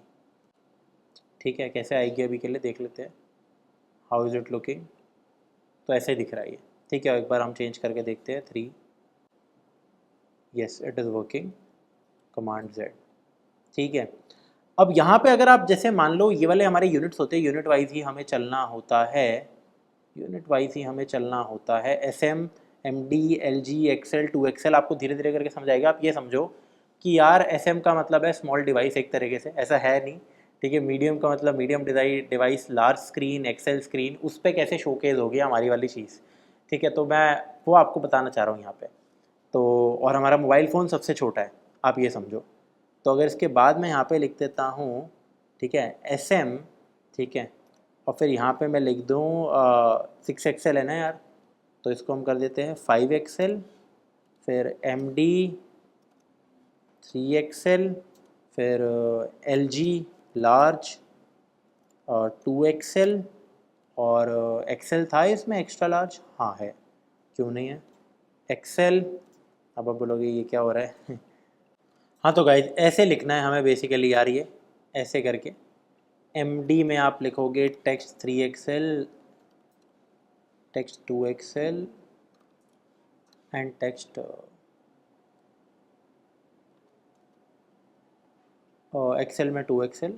A: ठीक है, कैसे आएगी अभी के लिए देख लेते हैं। हाउ इज़ इट लुकिंग, तो ऐसे दिख रहा है ये। ठीक है, एक बार हम चेंज करके देखते हैं 3। Yes, it is working, command Z। ठीक है, अब यहाँ पे अगर आप जैसे मान लो ये वाले हमारे यूनिट्स होते हैं, यूनिट वाइज ही हमें चलना होता है। यूनिट वाइज ही हमें चलना होता है। SM, MD, LG, XL, 2XL आपको धीरे धीरे करके समझाएगा। आप ये समझो कि यार SM का मतलब है स्मॉल डिवाइस, एक तरीके से ऐसा है नहीं। ठीक है, मीडियम का मतलब medium device, large screen, XL screen, उस पर कैसे शोकेज होगी हमारी वाली चीज़। ठीक है, तो मैं वो आपको बताना चाह रहा हूँ यहाँ पे। तो और हमारा मोबाइल फ़ोन सबसे छोटा है, आप ये समझो। तो अगर इसके बाद मैं यहाँ पे लिख देता हूँ, ठीक है, SM। ठीक है, और फिर यहाँ पे मैं लिख दूँ 6XL है ना यार, तो इसको हम कर देते हैं 5XL। फिर MD 3XL, फिर LG लार्ज और 2XL, और XL था इसमें एक्स्ट्रा लार्ज, हाँ है, क्यों नहीं है XL। अब आप बोलोगे ये क्या हो रहा है हाँ, तो गाइज ऐसे लिखना है हमें बेसिकली यार, ये ऐसे करके। MD में आप लिखोगे text 3XL, text 2XL and text XL में 2XL,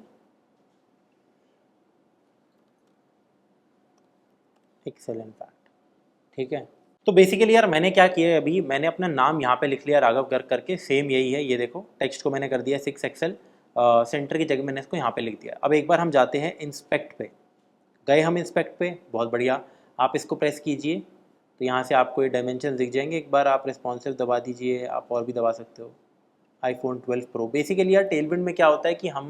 A: XL इन फैक्ट। ठीक है, तो बेसिकली यार मैंने क्या किया है, अभी मैंने अपना नाम यहाँ पे लिख लिया राघव गर्ग करके, सेम यही है। ये देखो, टेक्स्ट को मैंने कर दिया 6XL, सेंटर की जगह मैंने इसको यहाँ पे लिख दिया। अब एक बार हम जाते हैं इंस्पेक्ट पे। गए हम इंस्पेक्ट पे, बहुत बढ़िया। आप इसको प्रेस कीजिए तो यहाँ से आपको ये डायमेंशन दिख जाएंगे। एक बार आप रिस्पॉन्सिव दबा दीजिए, आप और भी दबा सकते हो। iPhone 12 Pro। बेसिकली यार टेलविंड में क्या होता है कि हम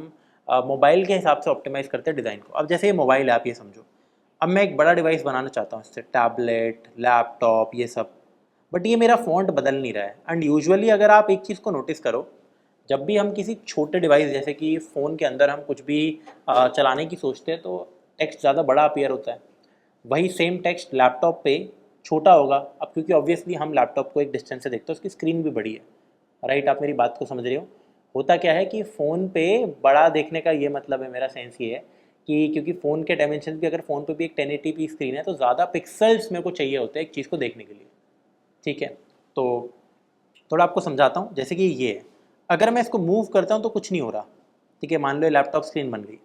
A: मोबाइल के हिसाब से ऑप्टिमाइज़ करते हैं डिज़ाइन को। अब जैसे ये मोबाइल है, आप ये समझो, अब मैं एक बड़ा डिवाइस बनाना चाहता हूँ इससे, टैबलेट, लैपटॉप, ये सब, बट ये मेरा फ़ॉन्ट बदल नहीं रहा है। एंड यूजुअली अगर आप एक चीज़ को नोटिस करो, जब भी हम किसी छोटे डिवाइस जैसे कि फ़ोन के अंदर हम कुछ भी चलाने की सोचते हैं, तो टेक्स्ट ज़्यादा बड़ा अपीयर होता है। वही सेम टेक्स्ट लैपटॉप पे छोटा होगा। अब क्योंकि ऑब्वियसली हम लैपटॉप को एक डिस्टेंस से देखते हैं, उसकी स्क्रीन भी बड़ी है। राइट, आप मेरी बात को समझ रहे हो। होता क्या है कि फ़ोन पे बड़ा देखने का ये मतलब है, मेरा सेंस ये है कि क्योंकि फ़ोन के डायमेंशन भी, अगर फ़ोन पे भी एक 1080p स्क्रीन है, तो ज़्यादा पिक्सल्स मेरे को चाहिए होते हैं एक चीज़ को देखने के लिए। ठीक है, तो थोड़ा आपको समझाता हूँ। जैसे कि ये है, अगर मैं इसको मूव करता हूँ तो कुछ नहीं हो रहा। ठीक है, मान लो लैपटॉप स्क्रीन बन गई।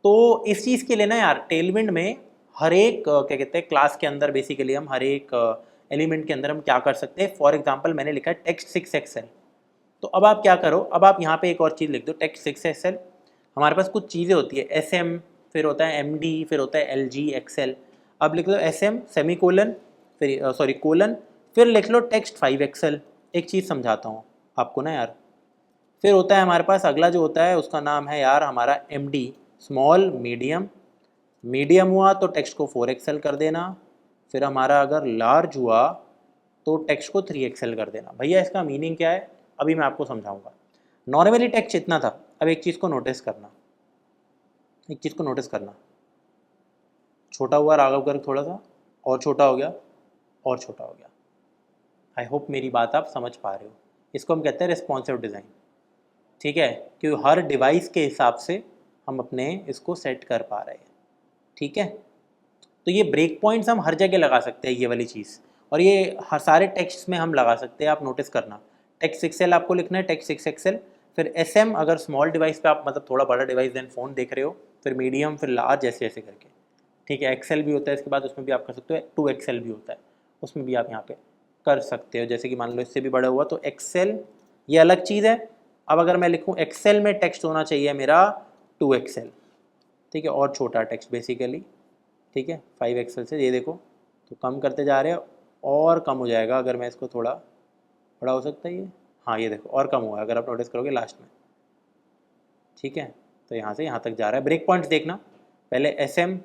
A: तो इस चीज़ के लिए ना यार, टेलविंड में हर एक क्या कहते हैं, क्लास के अंदर बेसिकली हम हर एक एलिमेंट के अंदर हम क्या कर सकते हैं। फॉर एग्जांपल मैंने लिखा है टेक्स्ट 6XL। तो अब आप क्या करो, अब आप यहाँ पे एक और चीज़ लिख दो, टेक्स्ट 6XL। हमारे पास कुछ चीज़ें होती है, SM, फिर होता है MD, फिर होता है LG, XL। अब लिख लो SM सेमी कोलन, फिर सॉरी कोलन, फिर लिख लो टेक्स्ट 5XL। एक चीज़ समझाता हूँ आपको ना यार। फिर होता है हमारे पास अगला जो होता है, उसका नाम है यार हमारा MD, स्मॉल मीडियम। मीडियम हुआ तो टेक्स्ट को 4XL कर देना। फिर हमारा अगर लार्ज हुआ तो टेक्स्ट को 3XL कर देना। भैया इसका मीनिंग क्या है, अभी मैं आपको समझाऊंगा। नॉर्मली टेक्स्ट इतना था। अब एक चीज़ को नोटिस करना, एक चीज़ को नोटिस करना, छोटा हुआ राघव गर्ग, थोड़ा सा और छोटा हो गया, और छोटा हो गया। आई होप मेरी बात आप समझ पा रहे हो। इसको हम कहते हैं रिस्पॉन्सिव डिज़ाइन। ठीक है, क्योंकि हर डिवाइस के हिसाब से हम अपने इसको सेट कर पा रहे हैं। ठीक है, तो ये ब्रेक पॉइंट्स हम हर जगह लगा सकते हैं, ये वाली चीज़। और ये हर सारे टेक्स्ट में हम लगा सकते हैं, आप नोटिस करना। टेक्स्ट एक्सेल आपको लिखना है, टेक्स्ट एक्सेल, फिर SM अगर स्मॉल डिवाइस पे आप मतलब थोड़ा बड़ा डिवाइस देन फ़ोन देख रहे हो, फिर मीडियम, फिर लार्ज, ऐसे ऐसे करके, ठीक है। एक्सेल भी होता है इसके बाद, उसमें भी आप कर सकते हो, 2XL भी होता है, उसमें भी आप यहाँ पे कर सकते हो। जैसे कि मान लो इससे भी बड़ा हुआ तो एक्सेल, ये अलग चीज़ है। अब अगर मैं लिखूँ एक्सेल में टेक्स्ट होना चाहिए मेरा 2XL, ठीक है, और छोटा टेक्स्ट बेसिकली, ठीक है। 5XL से ये देखो तो कम करते जा रहे हैं और कम हो जाएगा। अगर मैं इसको थोड़ा बड़ा हो सकता है ये, हाँ ये देखो और कम हुआ है अगर आप नोटिस करोगे लास्ट में, ठीक है। तो यहाँ से यहाँ तक जा रहा है। ब्रेक पॉइंट्स देखना, पहले SM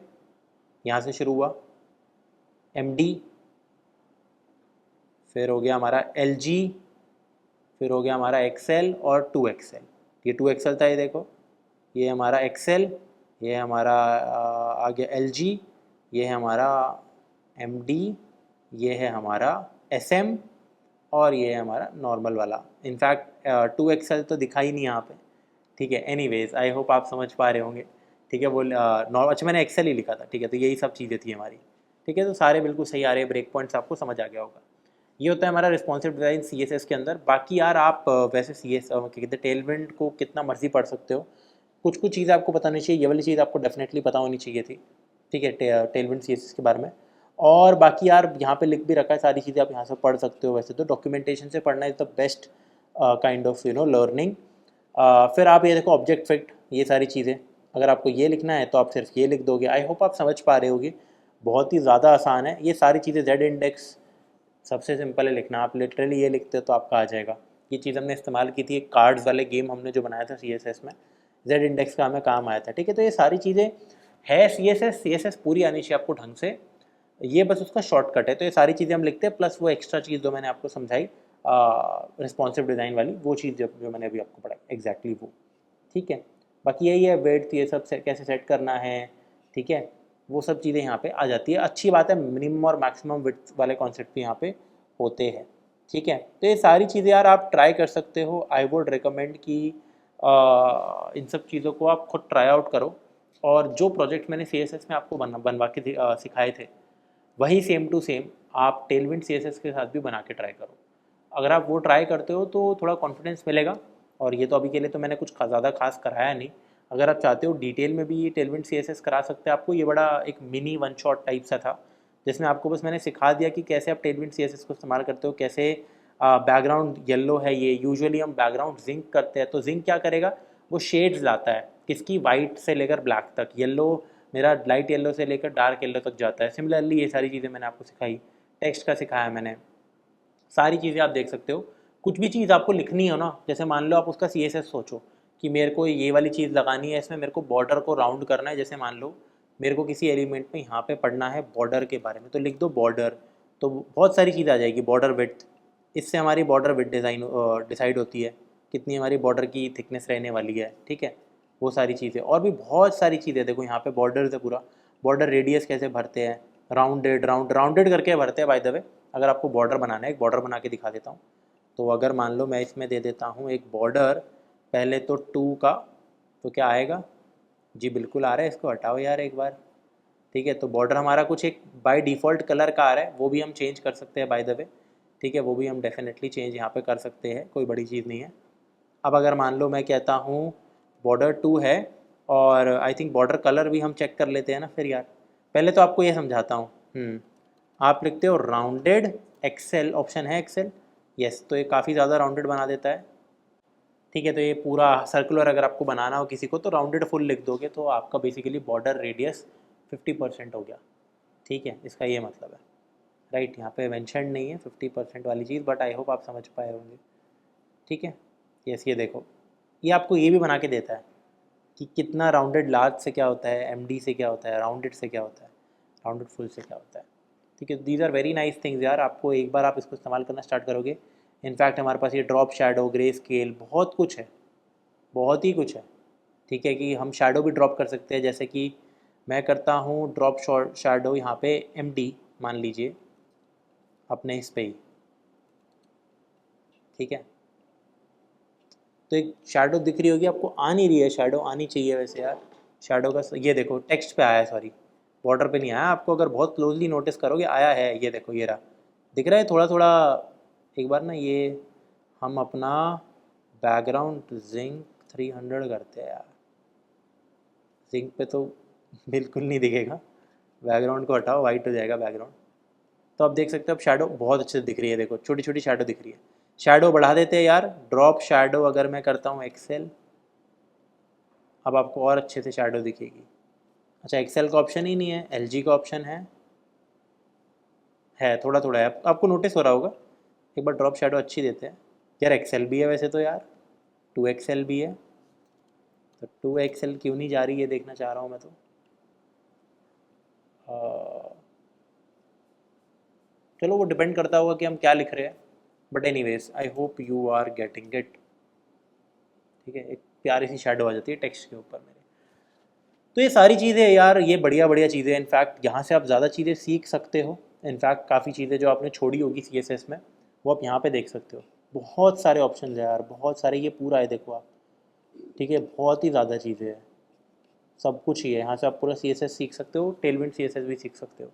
A: यहाँ से शुरू हुआ, MD, फिर हो गया हमारा LG, फिर हो गया हमारा XL और 2XL। ये 2XL था, ये देखो, ये हमारा XL, ये हमारा आ गया LG, ये है हमारा MD, ये है हमारा SM और ये है हमारा नॉर्मल वाला। इनफैक्ट 2XL तो दिखा ही नहीं यहाँ पे, ठीक है। एनीवेज आई होप आप समझ पा रहे होंगे, ठीक है। वो अच्छा मैंने XL ही लिखा था, ठीक है। तो यही सब चीज़ें थी हमारी, ठीक है। तो सारे बिल्कुल सही आ रहे हैं, ब्रेक पॉइंट्स आपको समझ आ गया होगा। ये होता है हमारा रिस्पॉन्सिव डिज़ाइन CSS के अंदर। बाकी यार आप वैसे CS क्या कहते हैं टेलविंड को कितना मर्जी पढ़ सकते हो, कुछ कुछ चीज़ें आपको बतानी चाहिए। ये वाली चीज़ आपको डेफिनेटली पता होनी चाहिए थी, ठीक है, टेलविंड CSS के बारे में। और बाकी यार यहाँ पे लिख भी रखा है सारी चीज़ें, आप यहाँ से पढ़ सकते हो। वैसे तो डॉक्यूमेंटेशन से पढ़ना is the best kind of learning. फिर आप ये देखो ऑब्जेक्ट फिट, ये सारी चीज़ें अगर आपको ये लिखना है तो आप सिर्फ ये लिख दोगे। आई होप आप समझ पा रहे होगे, बहुत ही ज़्यादा आसान है ये सारी चीज़ें। Z इंडेक्स सबसे सिंपल है लिखना, आप लिटरली ये लिखते हो तो आपका आ जाएगा। ये चीज़ हमने इस्तेमाल की थी कार्ड्स वाले गेम हमने जो बनाया था CSS में, Z इंडेक्स का हमें काम आया था, ठीक है। तो ये सारी चीज़ें है CSS पूरी आनी चाहिए आपको ढंग से, ये बस उसका शॉर्टकट है। तो ये सारी चीज़ें हम लिखते हैं, प्लस वो एक्स्ट्रा चीज़ जो मैंने आपको समझाई रिस्पॉन्सिव डिज़ाइन वाली, वो चीज़ जो मैंने अभी आपको पढ़ाई एग्जैक्टली वो, ठीक है। बाकी यही है वेट, ये सब कैसे सेट करना है, ठीक है, वो सब चीज़ें यहाँ पे आ जाती है। अच्छी बात है, मिनिमम और मैक्सिमम विड्थ वाले कॉन्सेप्ट भी यहाँ पे होते हैं, ठीक है। तो ये सारी चीज़ें यार आप ट्राई कर सकते हो। आई वुड रिकमेंड कि इन सब चीज़ों को आप खुद ट्राई आउट करो, और जो प्रोजेक्ट मैंने CSS में आपको बनवा के सिखाए थे वही सेम टू सेम आप टेलविंड CSS के साथ भी बना के ट्राई करो। अगर आप वो ट्राई करते हो तो थोड़ा कॉन्फिडेंस मिलेगा। और ये तो अभी के लिए तो मैंने कुछ ज़्यादा खास कराया नहीं, अगर आप चाहते हो डिटेल में भी ये टेलविंड CSS करा सकते हैं आपको। ये बड़ा एक मिनी वन शॉट टाइप सा था, जिसमें आपको बस मैंने सिखा दिया कि कैसे आप टेलविंड CSS को इस्तेमाल करते हो, कैसे बैकग्राउंड येलो है, ये यूजुअली हम बैकग्राउंड जिंक करते हैं। तो जिंक क्या करेगा, वो शेड्स लाता है, किसकी, वाइट से लेकर ब्लैक तक। येलो मेरा लाइट येलो से लेकर डार्क येलो तक जाता है। सिमिलरली ये सारी चीज़ें मैंने आपको सिखाई, टेक्स्ट का सिखाया मैंने, सारी चीज़ें आप देख सकते हो। कुछ भी चीज़ आपको लिखनी हो ना, जैसे मान लो आप उसका CSS सोचो कि मेरे को ये वाली चीज़ लगानी है, इसमें मेरे को बॉर्डर को राउंड करना है। जैसे मान लो मेरे को किसी एलिमेंट में यहाँ पे पढ़ना है बॉर्डर के बारे में, तो लिख दो बॉर्डर, तो बहुत सारी चीज़ आ जाएगी। बॉर्डर विड्थ, इससे हमारी बॉर्डर विड्थ डिसाइड होती है, कितनी हमारी बॉर्डर की थिकनेस रहने वाली है, ठीक है। वो सारी चीज़ें और भी बहुत सारी चीज़ें, देखो यहाँ पे बॉर्डर है पूरा, बॉर्डर रेडियस कैसे भरते हैं, राउंडेड करके भरते हैं बाय द वे। अगर आपको बॉर्डर बनाना है, एक बॉर्डर बना के दिखा देता हूँ। तो अगर मान लो मैं इसमें दे देता हूँ एक बॉर्डर, पहले तो 2 का, तो क्या आएगा जी, बिल्कुल आ रहा है, इसको हटाओ यार एक बार, ठीक है। तो बॉर्डर हमारा कुछ एक बाय डिफ़ॉल्ट कलर का आ रहा है, वो भी हम चेंज कर सकते हैं बाय द वे, ठीक है। वो भी हम डेफिनेटली चेंज यहाँ पे कर सकते हैं, कोई बड़ी चीज़ नहीं है। अब अगर मान लो मैं कहता हूँ बॉर्डर 2 है, और आई थिंक बॉर्डर कलर भी हम चेक कर लेते हैं ना फिर यार। पहले तो आपको ये समझाता हूँ। आप लिखते हो राउंडेड एक्सेल, ऑप्शन है एक्सेल, यस, तो ये काफ़ी ज़्यादा राउंडेड बना देता है, ठीक है। तो ये पूरा सर्कुलर अगर आपको बनाना हो किसी को तो राउंडेड फुल लिख दोगे, तो आपका बेसिकली बॉर्डर रेडियस 50% हो गया, ठीक है। इसका ये मतलब है, राइट। यहाँ पे मेंशन नहीं है 50% वाली चीज़, बट आई होप आप समझ पाए होंगे, ठीक है। यस, ये देखो, ये आपको ये भी बना के देता है कि कितना राउंडेड लार्ज से क्या होता है, MD से क्या होता है, राउंडेड से क्या होता है, राउंडेड फुल से क्या होता है, ठीक है। These are very nice things यार। आपको एक बार आप इसको इस्तेमाल करना स्टार्ट करोगे, इनफैक्ट हमारे पास ये ड्रॉप शैडो, ग्रे स्केल, बहुत कुछ है, बहुत ही कुछ है, ठीक है। कि हम शैडो भी ड्रॉप कर सकते हैं, जैसे कि मैं करता हूँ ड्रॉप शैडो यहाँ पे MD मान लीजिए अपने इस पे ही, ठीक है। तो एक शैडो दिख रही होगी आपको, आ नहीं रही है, शैडो आनी चाहिए वैसे यार। शैडो का ये देखो टेक्स्ट पे आया है, सॉरी बॉर्डर पे नहीं आया। आपको अगर बहुत क्लोजली नोटिस करोगे आया है, ये देखो ये रहा, दिख रहा है थोड़ा थोड़ा। एक बार ना ये हम अपना बैकग्राउंड जिंक 300 करते हैं यार। जिंक पे तो बिल्कुल नहीं दिखेगा, बैकग्राउंड को हटाओ, वाइट हो जाएगा बैकग्राउंड। तो आप देख सकते हो अब शैडो बहुत अच्छे से दिख रही है, देखो छोटी छोटी शैडो दिख रही है। शैडो बढ़ा देते हैं यार, ड्रॉप शैडो अगर मैं करता हूँ एक्सेल, अब आपको और अच्छे से शैडो दिखेगी। अच्छा एक्सेल का ऑप्शन ही नहीं है, एलजी का ऑप्शन है थोड़ा थोड़ा है, आपको नोटिस हो रहा होगा। एक बार ड्रॉप शैडो अच्छी देते हैं यार। एक्सेल भी है वैसे तो यार, 2 एक्सेल भी है, तो 2 एक्सेल क्यों नहीं जा रही है देखना चाह रहा हूँ मैं तो। चलो वो डिपेंड करता होगा कि हम क्या लिख रहे हैं, but anyways I hope you are getting it. ठीक है, एक प्यारी सी शैडो आ जाती है टेक्स्ट के ऊपर मेरे। तो ये सारी चीज़ें यार, ये बढ़िया बढ़िया चीज़ें हैं। इनफैक्ट यहाँ से आप ज़्यादा चीज़ें सीख सकते हो। इनफैक्ट काफ़ी चीज़ें जो आपने छोड़ी होगी CSS में, वो आप यहाँ पे देख सकते हो। बहुत सारे ऑप्शन है यार, बहुत सारे, ये पूरा है देखो आप। ठीक है, बहुत ही ज़्यादा चीज़ें हैं, सब कुछ ही है यहाँ से। आप पूरा CSS सीख सकते हो, टेलविंड CSS भी सीख सकते हो।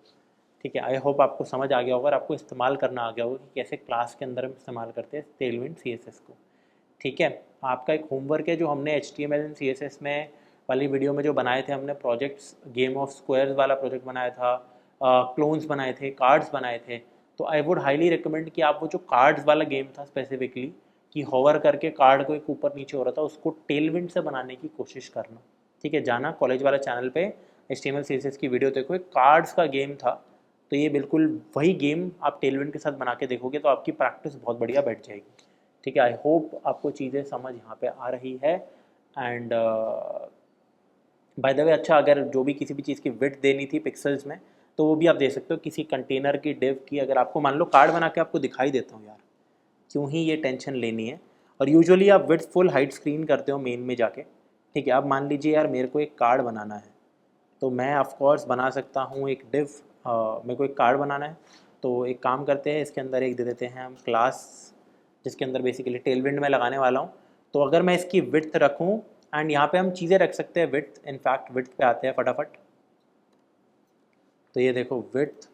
A: ठीक है, आई होप आपको समझ आ गया होगा और आपको इस्तेमाल करना आ गया होगा कि कैसे क्लास के अंदर हम इस्तेमाल करते हैं टेलविंड CSS को। ठीक है, आपका एक होमवर्क है जो हमने HTML एंड CSS में वाली वीडियो में जो बनाए थे हमने प्रोजेक्ट्स, गेम ऑफ स्क्वायर्स वाला प्रोजेक्ट बनाया था, क्लोन्स बनाए थे, कार्ड्स बनाए थे। तो आई वुड हाईली रिकमेंड कि आप वो जो कार्ड्स वाला गेम था स्पेसिफिकली, कि होवर करके कार्ड को एक ऊपर नीचे हो रहा था, उसको टेलविंड से बनाने की कोशिश करना। ठीक है, जाना कॉलेज वाला चैनल पे HTML CSS की वीडियो देखो, एक कार्ड्स का गेम था। तो ये बिल्कुल वही गेम आप टेलविंड के साथ बना के देखोगे तो आपकी प्रैक्टिस बहुत बढ़िया बैठ जाएगी। ठीक है, आई होप आपको चीज़ें समझ यहाँ पे आ रही है। एंड बाय द वे, अच्छा अगर जो भी किसी भी चीज़ की विड्थ देनी थी पिक्सल्स में, तो वो भी आप दे सकते हो। किसी कंटेनर की डिव की अगर आपको मान लो कार्ड बना के आपको दिखाई देता हूँ यार, क्यों ही ये टेंशन लेनी है। और यूजुअली आप विड्थ फुल हाइट स्क्रीन करते हो मेन में जाके। ठीक है, अब मान लीजिए यार मेरे को एक कार्ड बनाना है, तो मैं ऑफ कोर्स बना सकता हूँ एक डिव। मेरे को एक कार्ड बनाना है, तो एक काम करते हैं, इसके अंदर एक दे देते हैं हम क्लास, जिसके अंदर बेसिकली टेलविंड में लगाने वाला हूँ। तो अगर मैं इसकी विड्थ रखूँ, एंड यहाँ पे हम चीज़ें रख सकते हैं विड्थ, इनफैक्ट विड्थ पे आते हैं फटाफट। तो ये देखो विड्थ,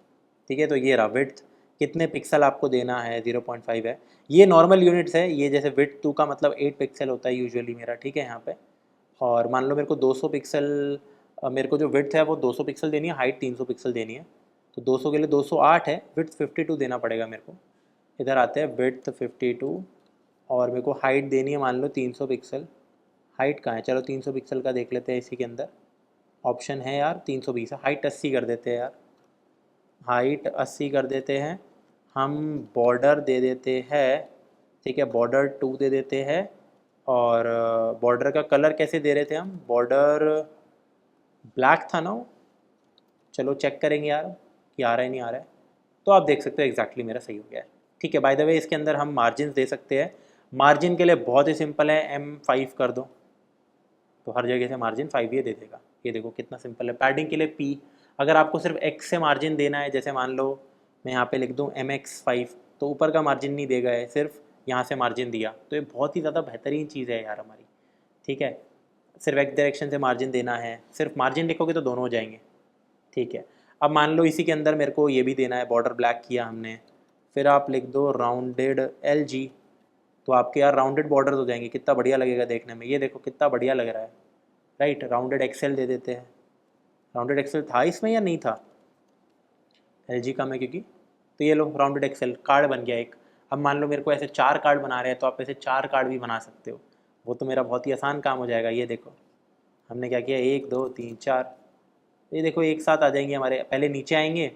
A: ठीक है, तो ये रहा विड्थ, कितने पिक्सल आपको देना है, 0.5 है। ये नॉर्मल यूनिट्स है, ये जैसे विड्थ 2 का मतलब 8 पिक्सल होता है यूजुअली मेरा। ठीक है, यहाँ पे और मान लो मेरे को 200 पिक्सल, मेरे को जो विड्थ है वो 200 पिक्सल देनी है, हाइट 300 पिक्सल देनी है। तो 200 के लिए 208 है, विड्थ 52 देना पड़ेगा मेरे को। इधर आते हैं विड्थ 52, और मेरे को हाइट देनी है मान लो 300 पिक्सल। हाइट कहाँ है, चलो 300 पिक्सल का देख लेते हैं, इसी के अंदर ऑप्शन है यार 320 है। हाइट 80 कर देते हैं यार, हाइट 80 कर देते हैं। हम बॉर्डर दे देते हैं, ठीक है, बॉर्डर 2 दे देते हैं। और बॉर्डर का कलर कैसे दे रहे थे हम, बॉर्डर ब्लैक था ना वो? चलो चेक करेंगे यार कि आ रहा है नहीं आ रहा है। तो आप देख सकते हो एग्जैक्टली मेरा सही हो गया है। ठीक है, बाय द वे इसके अंदर हम मार्जिन दे सकते हैं। मार्जिन के लिए बहुत ही सिंपल है, M5 कर दो, तो हर जगह से मार्जिन 5 ये दे देगा। ये देखो कितना सिंपल है। पैडिंग के लिए P, अगर आपको सिर्फ X से मार्जिन देना है, जैसे मान लो मैं यहाँ पे लिख दूँ MX5, तो ऊपर का मार्जिन नहीं देगा, है सिर्फ यहाँ से मार्जिन दिया। तो ये बहुत ही ज़्यादा बेहतरीन चीज़ है यार हमारी। ठीक है, सिर्फ X डायरेक्शन से मार्जिन देना है, सिर्फ मार्जिन लिखोगे तो दोनों हो जाएंगे। ठीक है, अब मान लो इसी के अंदर मेरे को ये भी देना है, बॉर्डर ब्लैक किया हमने, फिर आप लिख दो राउंडेड LG, तो आपके यार राउंडेड बॉर्डर हो जाएंगे, कितना बढ़िया लगेगा देखने में। ये देखो कितना बढ़िया लग रहा है, राइट। राउंडेड एक्सेल दे देते हैं, राउंडेड एक्सेल था इसमें या नहीं था, LG का में क्योंकि, तो ये लो राउंडेड एक्सेल कार्ड बन गया एक। अब मान लो मेरे को ऐसे 4 कार्ड बना रहे हैं, तो आप ऐसे 4 कार्ड भी बना सकते हो। वो तो मेरा बहुत ही आसान काम हो जाएगा। ये देखो हमने क्या किया, 1 2 3 4, ये देखो एक साथ आ जाएंगे हमारे, पहले नीचे आएंगे,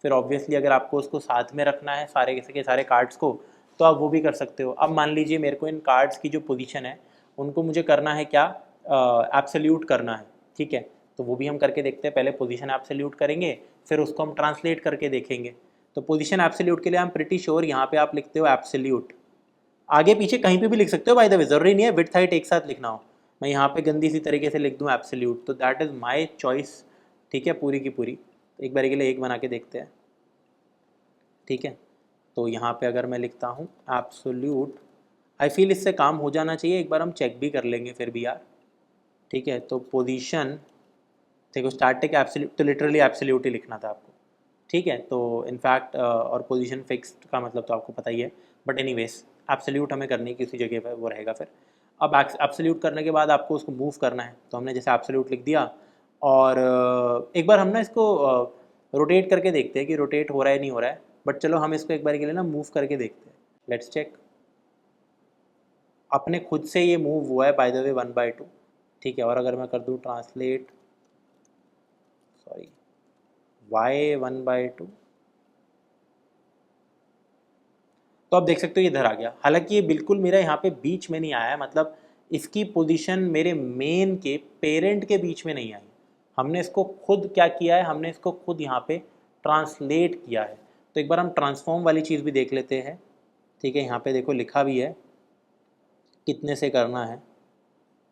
A: फिर ऑब्वियसली अगर आपको उसको साथ में रखना है सारे के सारे कार्ड्स को, तो आप वो भी कर सकते हो। अब मान लीजिए मेरे को इन कार्ड्स की जो पोजीशन है उनको मुझे करना है क्या, एब्सोल्यूट करना है। ठीक है, तो वो भी हम करके देखते हैं। पहले पोजीशन एब्सोल्यूट करेंगे, फिर उसको हम ट्रांसलेट करके देखेंगे। तो पोजीशन एब्सोल्यूट के लिए हम प्रिटी श्योर यहाँ पे आप लिखते हो एब्सोल्यूट, आगे पीछे कहीं पे भी लिख सकते हो बाय द वे, ज़रूरी नहीं है विड्थ हाइट एक साथ लिखना हो। मैं यहाँ पे गंदी सी तरीके से लिख दूँ एब्सोल्यूट, तो दैट इज़ माय चॉइस। ठीक है, पूरी की पूरी एक बार के लिए एक बना के देखते हैं। ठीक है, तो यहाँ पे अगर मैं लिखता हूँ एब्सोल्यूट, आई फील इससे काम हो जाना चाहिए, एक बार हम चेक भी कर लेंगे फिर भी यार। ठीक है, तो पोजीशन देखो स्टार्टिंग एब्सोल्यूट, तो लिटरली एब्सोल्यूट ही लिखना था आपको। ठीक है। तो इनफैक्ट और पोजीशन फिक्स्ड का मतलब तो आपको पता ही है, बट एनीवेज एब्सोल्यूट हमें करनी है किसी जगह पर, वो रहेगा फिर। अब एब्सोल्यूट करने के बाद आपको उसको मूव करना है, तो हमने जैसे एब्सोल्यूट लिख दिया, और एक बार हम ना इसको रोटेट करके देखते हैं कि रोटेट हो रहा है नहीं हो रहा है, बट चलो हम इसको एक बार के लिए ना मूव करके देखते हैं। Let's check. अपने खुद से ये मूव हुआ है बाय द वे 1/2, ठीक है। और अगर मैं कर दूँ ट्रांसलेट, सॉरी, y 1/2, तो आप देख सकते हो ये इधर आ गया। हालांकि ये बिल्कुल मेरा यहाँ पे बीच में नहीं आया है, मतलब इसकी पोजीशन मेरे मेन के पेरेंट के बीच में नहीं आई। हमने इसको खुद क्या किया है, हमने इसको खुद यहाँ पे ट्रांसलेट किया है। तो एक बार हम ट्रांसफॉर्म वाली चीज़ भी देख लेते हैं, ठीक है। यहाँ पे देखो लिखा भी है कितने से करना है,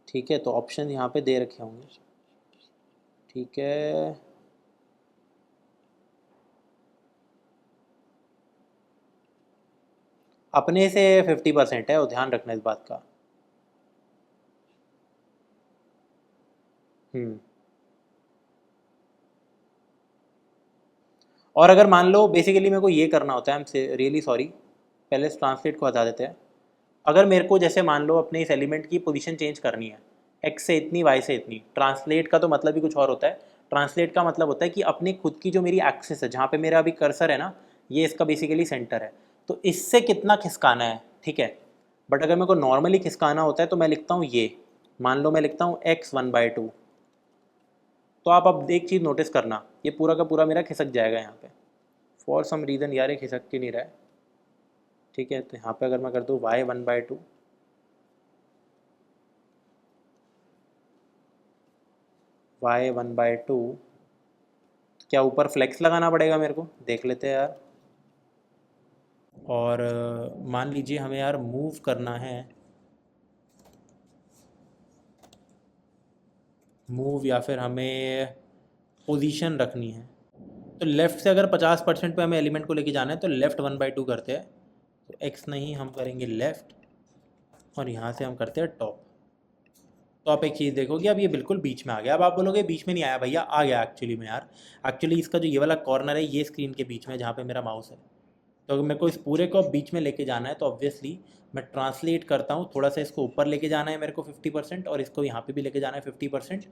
A: ठीक है। तो ऑप्शन यहाँ पे दे रखे होंगे, ठीक है। अपने से 50% है, और ध्यान रखना इस बात का। और अगर मान लो बेसिकली मेरे को ये करना होता है, आई एम रियली सॉरी, पहले इस ट्रांसलेट को हटा देते हैं। अगर मेरे को जैसे मान लो अपने इस एलिमेंट की पोजीशन चेंज करनी है, x से इतनी y से इतनी, ट्रांसलेट का तो मतलब ही कुछ और होता है। ट्रांसलेट का मतलब होता है कि अपनी खुद की जो मेरी एक्सिस है, जहाँ पे मेरा अभी कर्सर है ना, ये इसका बेसिकली सेंटर है, तो इससे कितना खिसकाना है, ठीक है। बट अगर मेरे को नॉर्मली खिसकाना होता है तो मैं लिखता हूँ ये, मान लो मैं लिखता हूँ x 1/2। तो आप अब एक चीज़ नोटिस करना, ये पूरा का पूरा मेरा खिसक जाएगा यहाँ पे। फॉर सम रीज़न यार ये खिसक के नहीं रहा है, ठीक है। तो यहाँ पे अगर मैं कर दूँ y 1/2, y 1/2, क्या ऊपर फ्लेक्स लगाना पड़ेगा मेरे को, देख लेते हैं यार। और मान लीजिए हमें यार मूव करना है, मूव या फिर हमें पोजीशन रखनी है, तो लेफ़्ट से अगर 50% पे हमें एलिमेंट को लेके जाना है तो लेफ़्ट 1/2 करते हैं। तो x नहीं, हम करेंगे लेफ़्ट, और यहाँ से हम करते हैं टॉप। तो आप एक चीज़ देखोगे, अब ये बिल्कुल बीच में आ गया। अब आप बोलोगे बीच में नहीं आया भैया, आ गया एक्चुअली में यार। एक्चुअली इसका जो ये वाला कॉर्नर है, ये स्क्रीन के बीच में जहाँ पे मेरा माउस है, तो अगर मेरे को इस पूरे को बीच में लेके जाना है तो ऑब्वियसली मैं ट्रांसलेट करता हूँ, थोड़ा सा इसको ऊपर लेके जाना है मेरे को 50%, और इसको यहाँ पे भी लेके जाना है 50%।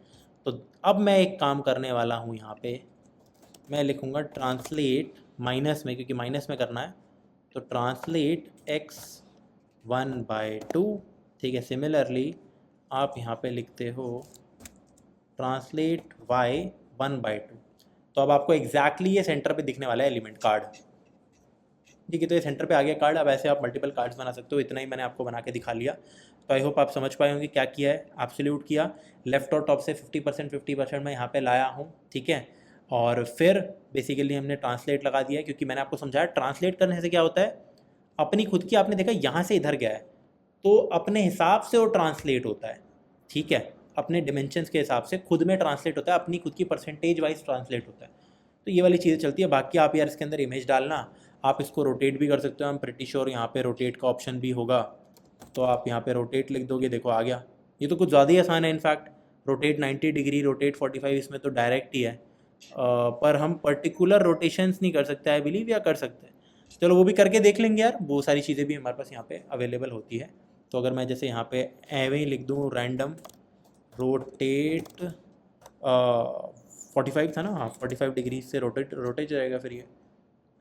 A: तो अब मैं एक काम करने वाला हूँ, यहाँ पे मैं लिखूँगा ट्रांसलेट माइनस में, क्योंकि माइनस में करना है, तो ट्रांसलेट x 1/2, ठीक है। सिमिलरली आप यहाँ पे लिखते हो ट्रांसलेट y 1/2। तो अब आपको एग्जैक्टली ये सेंटर पे दिखने वाला है एलिमेंट कार्ड, ठीक है। तो ये सेंटर पे आ गया कार्ड। अब ऐसे आप मल्टीपल कार्ड्स बना सकते हो, इतना ही मैंने आपको बना के दिखा लिया। तो आई होप आप समझ पाए होंगे क्या किया है। एब्सोल्यूट किया, लेफ्ट और टॉप से 50% मैं यहाँ पे लाया हूँ, ठीक है। और फिर बेसिकली हमने ट्रांसलेट लगा दिया है, क्योंकि मैंने आपको समझाया ट्रांसलेट करने से क्या होता है, अपनी खुद की, आपने देखा यहाँ से इधर गया है तो अपने हिसाब से वो ट्रांसलेट होता है, ठीक है। अपने डिमेंशंस के हिसाब से खुद में ट्रांसलेट होता है, अपनी खुद की परसेंटेज वाइज ट्रांसलेट होता है। तो ये वाली चीज़ें चलती है। बाकी आप यार इसके अंदर इमेज डालना, आप इसको रोटेट भी कर सकते हो। आई एम प्रिटी श्योर यहाँ पे रोटेट का ऑप्शन भी होगा, तो आप यहाँ पे रोटेट लिख दोगे, देखो आ गया। ये तो कुछ ज़्यादा ही आसान है इनफैक्ट, रोटेट 90 डिग्री, रोटेट 45, इसमें तो डायरेक्ट ही है। पर हम पर्टिकुलर रोटेशंस नहीं कर सकते आई बिलीव, या कर सकते हैं, चलो वो भी करके देख लेंगे यार। वो सारी चीज़ें भी हमारे पास यहाँ पे अवेलेबल होती है। तो अगर मैं जैसे यहाँ पे एवे ही लिख दूँ, रैंडम रोटेट 45 था ना, हाँ 45 डिग्री से रोटेट जाएगा फिर ये,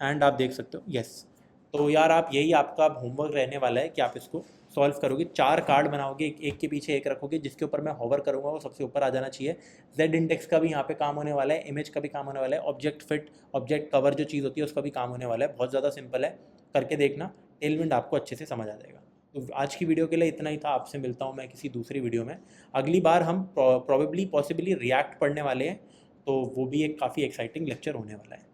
A: एंड आप देख सकते हो यस। तो यार आप यही आपका होमवर्क रहने वाला है कि आप इसको सॉल्व करोगे, 4 कार्ड बनाओगे, एक के पीछे एक रखोगे, जिसके ऊपर मैं होवर करूँगा वो सबसे ऊपर आ जाना चाहिए। जेड इंडेक्स का भी यहाँ पे काम होने वाला है, इमेज का भी काम होने वाला है, ऑब्जेक्ट फिट, ऑब्जेक्ट कवर जो चीज़ होती है उसका भी काम होने वाला है। बहुत ज़्यादा सिंपल है, करके देखना, टेलविंड आपको अच्छे से समझ आ जाएगा। तो आज की वीडियो के लिए इतना ही था। आपसे मिलता हूँ मैं किसी दूसरी वीडियो में। अगली बार हम प्रॉबेबली पॉसिबली रिएक्ट पढ़ने वाले हैं, तो वो भी एक काफ़ी एक्साइटिंग लेक्चर होने वाला है।